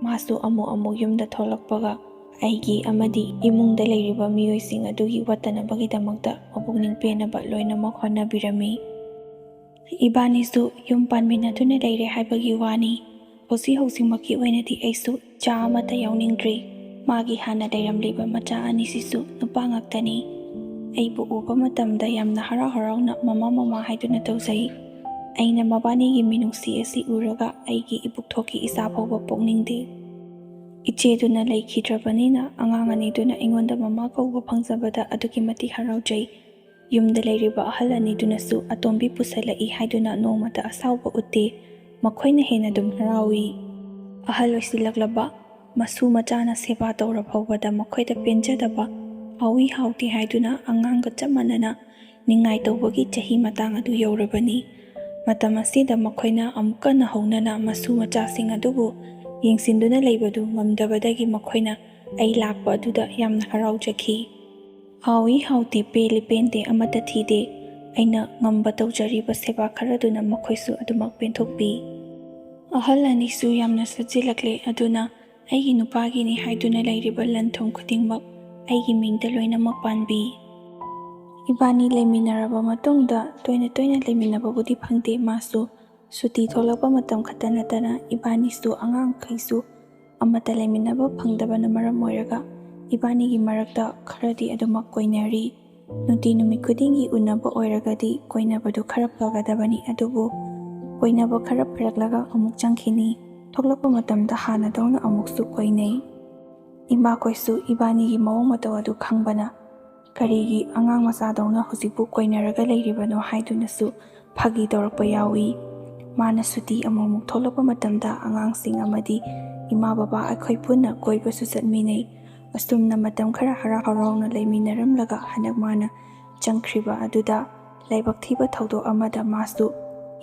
ꯃꯥꯁꯨ ꯑꯃꯨꯛ ꯌꯨꯝꯗ ꯊꯣꯛꯂꯛꯄꯒ ꯑꯩꯒꯤ ꯑꯃꯗꯤ ꯏꯃꯨꯡꯗ ꯂꯩꯔꯤꯕ ꯃꯤꯑꯣꯏꯁꯤꯡ ꯑꯗꯨꯒꯤ ꯋꯠꯇꯅꯕꯒꯤꯗꯃꯛꯇ ꯃꯄꯨꯛꯅꯤꯡ ꯄꯦꯟꯅꯕ ꯂꯣꯏꯅꯃꯛ ꯍꯣꯠꯅꯕꯤꯔꯝꯃꯤ꯫ ꯏꯕꯥꯅꯤꯁꯨ ꯌꯨꯝ ꯄꯥꯟꯃꯤꯟꯅꯗꯨꯅ ꯂꯩꯔꯦ ꯍꯥꯏꯕꯒꯤ ꯋꯥꯅꯤ꯫ ꯍꯧꯖꯤꯛꯃꯛꯀꯤ ꯑꯣꯏꯅꯗꯤ ꯑꯩꯁꯨ ꯏꯆꯥ ꯑꯃꯠꯇ ꯌꯥꯎꯅꯤꯡꯗ꯭ꯔꯤ꯫ ꯃꯥꯒꯤ ꯍꯥꯟꯅ ꯂꯩꯔꯝꯂꯤꯕ ꯃꯆꯥ ꯑꯅꯤꯁꯤꯁꯨ ꯅꯨꯄꯥ ꯉꯥꯛꯇꯅꯤ꯫ ꯑꯩꯕꯨ ꯎꯕ ꯃꯇꯝꯗ ꯌꯥꯝꯅ ꯍꯔꯥꯎꯅ ꯃꯃꯥ ꯍꯥꯏꯗꯨꯅ ꯇꯧꯖꯩ꯫ ꯑꯩꯅ ꯃꯕꯥꯅꯤꯒꯤ ꯃꯤꯅꯨꯡꯁꯤ ꯑꯁꯤ ꯎꯔꯒ ꯑꯩꯒꯤ ꯏꯄꯨꯛꯊꯣꯛꯀꯤ ꯏꯆꯥ ꯐꯥꯎꯕ ꯄꯣꯛꯅꯤꯡꯗꯦ꯫ ꯏꯆꯦꯗꯨꯅ ꯂꯩꯈꯤꯗ꯭ꯔꯕꯅꯤꯅ ꯑꯉꯥꯡ ꯑꯅꯤꯗꯨꯅ ꯑꯩꯉꯣꯟꯗ ꯃꯃꯥ ꯀꯧꯕ ꯐꯪꯖꯕꯗ ꯑꯗꯨꯛꯀꯤ ꯃꯇꯤꯛ ꯍꯔꯥꯎꯖꯩ꯫ ꯌꯨꯝꯗ ꯂꯩꯔꯤꯕ ꯑꯍꯜ ꯑꯅꯤꯗꯨꯅꯁꯨ ꯑꯇꯣꯝꯕꯤ ꯄꯨꯁꯜꯂꯛꯏ ꯍꯥꯏꯗꯨꯅ ꯅꯣꯡꯃꯇ ꯑꯁꯥꯎꯕ ꯎꯠꯇꯦ꯫ ꯃꯈꯣꯏꯅ ꯍꯦꯟꯅ ꯑꯗꯨꯝ ꯍꯔꯥꯎꯏ꯫ ꯑꯍꯜ ꯑꯣꯏꯁꯤꯜꯂꯛꯂꯕ ꯃꯁꯨ ꯃꯆꯥꯅ ꯁꯦꯕꯥ ꯇꯧꯔ ꯐꯥꯎꯕꯗ ꯃꯈꯣꯏꯗ ꯄꯦꯟꯖꯗꯕ, ꯍꯥꯎꯏ ꯍꯥꯎꯇꯦ ꯍꯥꯏꯗꯨꯅ ꯑꯉꯥꯡꯒ ꯆꯞ ꯃꯥꯟꯅꯅ ꯅꯤꯡꯉꯥꯏ ꯇꯧꯕꯒꯤ ꯆꯍꯤ ꯃꯇꯥꯡ ꯑꯗꯨ ꯌꯧꯔꯕꯅꯤ꯫ ꯃꯇꯝ ꯑꯁꯤꯗ ꯃꯈꯣꯏꯅ ꯑꯃꯨꯛꯀ ꯅꯧꯍꯧꯅꯅ ꯃꯁꯨ ꯃꯆꯥꯁꯤꯡ ꯑꯗꯨꯕꯨ ꯌꯦꯡꯁꯤꯟꯗꯨꯅ ꯂꯩꯕꯗꯨ ꯉꯝꯗꯕꯗꯒꯤ ꯃꯈꯣꯏꯅ ꯑꯩ ꯂꯥꯛꯄ ꯑꯗꯨꯗ ꯌꯥꯝꯅ ꯍꯔꯥꯎꯖꯈꯤ꯫ ꯍꯥꯎꯏ ꯍꯥꯎꯇꯦ, ꯄꯦꯜꯂꯤ ꯄꯦꯟꯗꯦ ꯑꯃꯠꯇ ꯊꯤꯗꯦ꯫ ꯑꯩꯅ ꯉꯝꯕ ꯇꯧꯖꯔꯤꯕ ꯁꯦꯕꯥ ꯈꯔꯗꯨꯅ ꯃꯈꯣꯏꯁꯨ ꯑꯗꯨꯃꯛ ꯄꯦꯟꯊꯣꯛꯄꯤ꯫ ꯑꯍꯜ ꯑꯅꯤꯁꯨ ꯌꯥꯝꯅ ꯁꯠꯆꯤꯜꯂꯛꯂꯦ꯫ ꯑꯗꯨꯅ ꯑꯩꯒꯤ ꯅꯨꯄꯥꯒꯤꯅꯤ ꯍꯥꯏꯗꯨꯅ ꯂꯩꯔꯤꯕ ꯂꯟ ꯊꯨꯝ ꯈꯨꯗꯤꯡꯃꯛ ꯑꯩꯒꯤ ꯃꯤꯡꯗ ꯂꯣꯏꯅꯃꯛ ꯄꯥꯟꯕꯤ꯫ ꯏꯕꯥꯅꯤ ꯂꯩꯃꯤꯟꯅꯔꯕ ꯃꯇꯨꯡꯗ ꯇꯣꯏꯅ ꯂꯩꯃꯤꯟꯅꯕꯕꯨꯗꯤ ꯐꯪꯗꯦ꯫ ꯃꯥꯁꯨ ꯁꯨꯇꯤ ꯊꯣꯛꯂꯛꯄ ꯃꯇꯝ ꯈꯛꯇ ꯅꯠꯇꯅ ꯏꯕꯥꯅꯤꯁꯨ ꯑꯉꯥꯡꯈꯩꯁꯨ ꯑꯃꯠꯇ ꯂꯩꯃꯤꯟꯅꯕ ꯐꯪꯗꯕꯅ ꯃꯔꯝ ꯑꯣꯏꯔꯒ ꯏꯕꯥꯅꯤꯒꯤ ꯃꯔꯛꯇ ꯈꯔꯗꯤ ꯑꯗꯨꯃꯛ ꯀꯣꯏꯅꯔꯤ꯫ ꯅꯨꯡꯇꯤ ꯅꯨꯃꯤꯠ ꯈꯨꯗꯤꯡꯒꯤ ꯎꯅꯕ ꯑꯣꯏꯔꯒꯗꯤ ꯀꯣꯏꯅꯕꯗꯨ ꯈꯔ ꯐꯒꯗꯕꯅꯤ꯫ ꯑꯗꯨꯕꯨ ꯀꯣꯏꯅꯕ ꯈꯔ ꯐꯔꯛꯂꯒ ꯑꯃꯨꯛ ꯆꯪꯈꯤꯅꯤ꯫ ꯊꯣꯛꯂꯛꯄ ꯃꯇꯝꯗ ꯍꯥꯟꯅꯗꯧꯅ ꯑꯃꯨꯛꯁꯨ ꯀꯣꯏꯅꯩ꯫ ꯏꯃꯥꯈꯣꯏꯁꯨ ꯏꯕꯥꯅꯤꯒꯤ ꯃꯑꯣꯡ ꯃꯇꯧ ꯑꯗꯨ ꯈꯪꯕꯅ ꯀꯔꯤꯒꯤ ꯑꯉꯥꯡ ꯃꯆꯥꯗꯧꯅ ꯍꯧꯖꯤꯛꯄꯨ ꯀꯣꯏꯅꯔꯒ ꯂꯩꯔꯤꯕꯅꯣ ꯍꯥꯏꯗꯨꯅꯁꯨ ꯐꯥꯒꯤ ꯇꯧꯔꯛꯄ ꯌꯥꯎꯏ꯫ ꯃꯥꯅ ꯁꯨꯇꯤ ꯑꯃꯨꯛ ꯊꯣꯛꯂꯛꯄ ꯃꯇꯝꯗ ꯑꯉꯥꯡꯁꯤꯡ ꯑꯃꯗꯤ ꯏꯃꯥ ꯕꯕꯥ ꯑꯩꯈꯣꯏ ꯄꯨꯟꯅ ꯀꯣꯏꯕꯁꯨ ꯆꯠꯃꯤꯟꯅꯩ꯫ ꯑꯁꯨꯝꯅ ꯃꯇꯝ ꯈꯔ ꯍꯔꯥꯎꯅ ꯂꯩꯃꯤꯟꯅꯔꯝꯂꯒ ꯍꯟꯗꯛ ꯃꯥꯅ ꯆꯪꯈ꯭ꯔꯤꯕ ꯑꯗꯨꯗ ꯂꯥꯏꯕꯛ ꯊꯤꯕ ꯊꯧꯗꯣꯛ ꯑꯃꯗ ꯃꯥꯁꯨ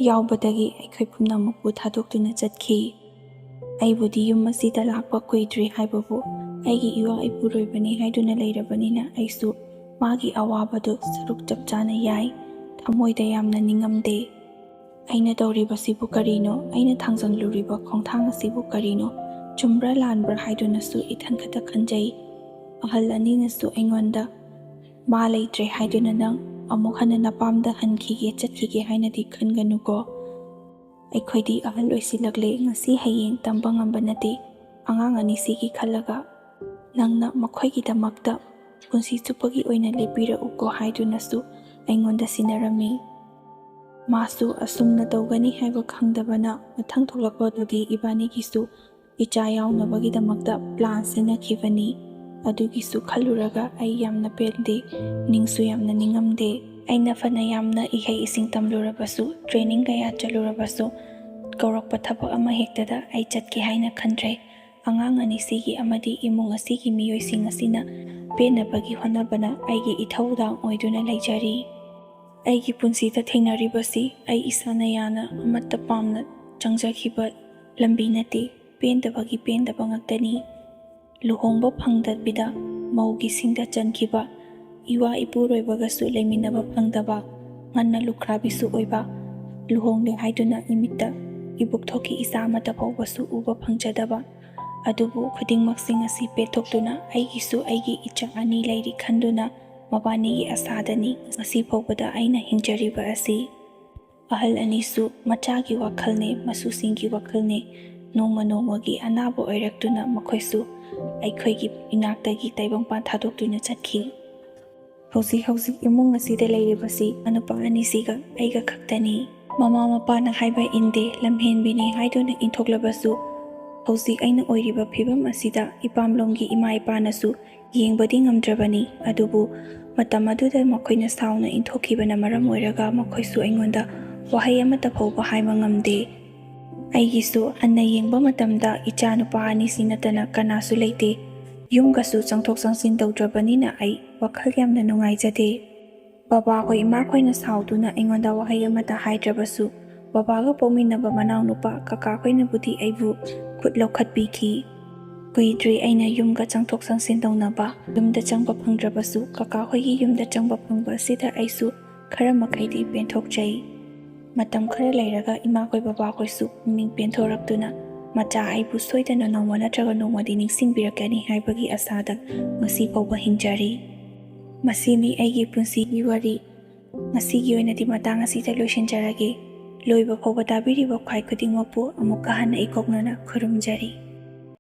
ꯌꯥꯎꯕꯗꯒꯤ ꯑꯩꯈꯣꯏ ꯄꯨꯝꯅꯃꯛꯄꯨ ꯊꯥꯗꯣꯛꯇꯨꯅ ꯆꯠꯈꯤ꯫ ꯑꯩꯕꯨꯗꯤ ꯌꯨꯝ ꯑꯁꯤꯗ ꯂꯥꯛꯄ ꯀꯨꯏꯗ꯭ꯔꯤ ꯍꯥꯏꯕꯕꯨ ꯑꯩꯒꯤ ꯏꯋꯥ ꯏꯄꯨꯔꯣꯏꯕꯅꯤ ꯍꯥꯏꯗꯨꯅ ꯂꯩꯔꯕꯅꯤꯅ ꯑꯩꯁꯨ ꯃꯥꯒꯤ ꯑꯋꯥꯕꯗꯨ ꯁꯔꯨꯛ ꯆꯞ ꯆꯥꯅ ꯌꯥꯏ꯫ ꯊꯃꯣꯏꯗ ꯌꯥꯝꯅ ꯅꯤꯡꯉꯝꯗꯦ꯫ ꯑꯩꯅ ꯇꯧꯔꯤꯕꯁꯤꯕꯨ ꯀꯔꯤꯅꯣ? ꯑꯩꯅ ꯊꯥꯡꯖꯜꯂꯨꯔꯤꯕ ꯈꯣꯡꯊꯥꯡ ꯑꯁꯤꯕꯨ ꯀꯔꯤꯅꯣ? ꯆꯨꯝꯕ꯭ꯔꯥ ꯂꯥꯟꯕ꯭ꯔꯥ ꯍꯥꯏꯗꯨꯅꯁꯨ ꯏꯊꯟ ꯈꯛꯇ ꯈꯟꯖꯩ꯫ ꯑꯍꯜ ꯑꯅꯤꯅꯁꯨ ꯑꯩꯉꯣꯟꯗ ꯃꯥ ꯂꯩꯇ꯭ꯔꯦ ꯍꯥꯏꯗꯨꯅ ꯅꯪ ꯑꯃꯨꯛ ꯍꯟꯅ ꯅꯄꯥꯝꯗ ꯆꯠꯈꯤꯒꯦ ꯍꯥꯏꯅꯗꯤ ꯈꯟꯒꯅꯨꯀꯣ꯫ ꯑꯩꯈꯣꯏꯗꯤ ꯑꯍꯜ ꯑꯣꯏꯁꯤꯜꯂꯛꯂꯦ, ꯉꯁꯤ ꯍꯌꯦꯡ ꯇꯝꯕ ꯉꯝꯕ ꯅꯠꯇꯦ꯫ ꯑꯉꯥꯡ ꯑꯅꯤꯁꯤꯒꯤ ꯈꯜꯂꯒ ꯅꯪꯅ ꯃꯈꯣꯏꯒꯤꯗꯃꯛꯇ ꯄꯨꯟꯁꯤ ꯆꯨꯞꯄꯒꯤ ꯑꯣꯏna ꯂꯦꯞꯄꯤꯔꯛꯎꯀꯣ ꯍꯥꯏꯗꯨꯅꯁꯨ ꯑꯩꯉꯣꯟꯗ ꯁꯤꯟꯅꯔꯝꯃꯤ꯫ ꯃꯥꯁꯨ ꯑꯁꯨꯝꯅ ꯇꯧꯒꯅꯤ ꯍꯥꯏꯕ ꯈꯪꯗꯕꯅ ꯃꯊꯪ ꯊꯣꯛꯂꯛꯄꯗꯨꯗꯤ ꯏꯕꯥꯅꯤꯒꯤꯁꯨ ꯏꯆꯥ ꯌꯥꯎꯅꯕꯒꯤꯗꯃꯛꯇ ꯄ꯭ꯂꯥꯟ ꯁꯤꯟꯅꯈꯤꯕꯅꯤ꯫ ꯑꯗꯨꯒꯤꯁꯨ ꯈꯜꯂꯨꯔꯒ ꯑꯩ ꯌꯥꯝꯅ ꯄꯦꯟꯗꯦ, ꯅꯤꯡꯁꯨ ꯌꯥꯝꯅ ꯅꯤꯡꯉꯝꯗꯦ꯫ ꯑꯩꯅ ꯐꯅ ꯌꯥꯝꯅ ꯏꯍꯩ ꯏꯁꯤꯡ ꯇꯝꯂꯨꯔꯕꯁꯨ, ꯇ꯭ꯔꯦꯅꯤꯡ ꯀꯌꯥ ꯆꯠꯂꯨꯔꯕꯁꯨ ꯀꯧꯔꯛꯄ ꯊꯕꯛ ꯑꯃ ꯍꯦꯛꯇꯗ ꯑꯩ ꯆꯠꯀꯦ ꯍꯥꯏꯅ ꯈꯟꯗ꯭ꯔꯦ꯫ ꯑꯉꯥꯡ ꯑꯅꯤꯁꯤꯒꯤ ꯑꯃꯗꯤ ꯏꯃꯨꯡ ꯑꯁꯤꯒꯤ ꯃꯤꯑꯣꯏꯁꯤꯡ ꯑꯁꯤꯅ ꯄꯦꯟꯅꯕꯒꯤ ꯍꯣꯠꯅꯕꯅ ꯑꯩꯒꯤ ꯏꯊꯧꯗꯥꯡ ꯑꯣꯏꯗꯨꯅ ꯂꯩꯖꯔꯤ꯫ ꯑꯩꯒꯤ ꯄꯨꯟꯁꯤꯗ ꯊꯦꯡꯅꯔꯤꯕꯁꯤ ꯑꯩ ꯏꯁꯥꯅ ꯌꯥꯅ ꯑꯃꯠꯇ ꯄꯥꯝꯅ ꯆꯪꯖꯈꯤꯕ ꯂꯝꯕꯤ ꯅꯠꯇꯦ, ꯄꯦꯟꯗꯕꯒꯤ ꯄꯦꯟꯗꯕ ꯉꯥꯛꯇꯅꯤ꯫ luhongba phangdabida maugi singda chankiba iwa ipuroibagasu leiminaba phangdaba nganna lukhrabisu oiba luhongde haiduna imitta ibukthokki isa amata phawbasu uba phangjadaba adubu khudingmaksing asi pethoktuna aigisu aigi icha ani leiri khanduna mabani asadani asi phawbada aina hingjariba asi ahal anisu machagi wakhalne masusingi wakhalne nongma nongmagi anaba oiraktuna makhoisu aikhoigi inaktagi taibangpan thadoktuna chatki hausi imung asida leiribasi anupa anisiga aiga khaktani mama mapana haiba inde lamhenbini haiduna inthoklabasu hausi aina oiriba phibam asida ipamlomgi ima ipanasu yengbadi ngamdrabani adubu matam aduda makhoina sauna inthokibana maram oiraga makhoisu aingonda wahai amata phawba haiba ngamde aigisu anna yengba matamda icha nupa anisi natana kanasu leite yumgasu changthok changsin tawdrabanina ai wakhal yamna nungaijade baba khoi ima khoina sauduna aingonda wahai amata haidrabasu babaga pominaba manaw nupa kaka khoina budi aibu khut lokhatbiki kuidri aina yumga changthok changsin tawnaba yumda changba phangdrabasu kaka khoigi yumda changba phangba sida aisu khara makhaidi penthokjai matam khara leiraga ima khoi baba khoisu ning penthoraktuna macha aibu soidana nongma natraga nongmadi ningsingbirakani haibagi asada ngasi phawba hingjari masini aigi punsigi wari ngasigi oinadi matang asida loisinjarage loiba phawba tabiriba khwai khudingmakpu amukka hana ikoknona khurumjari.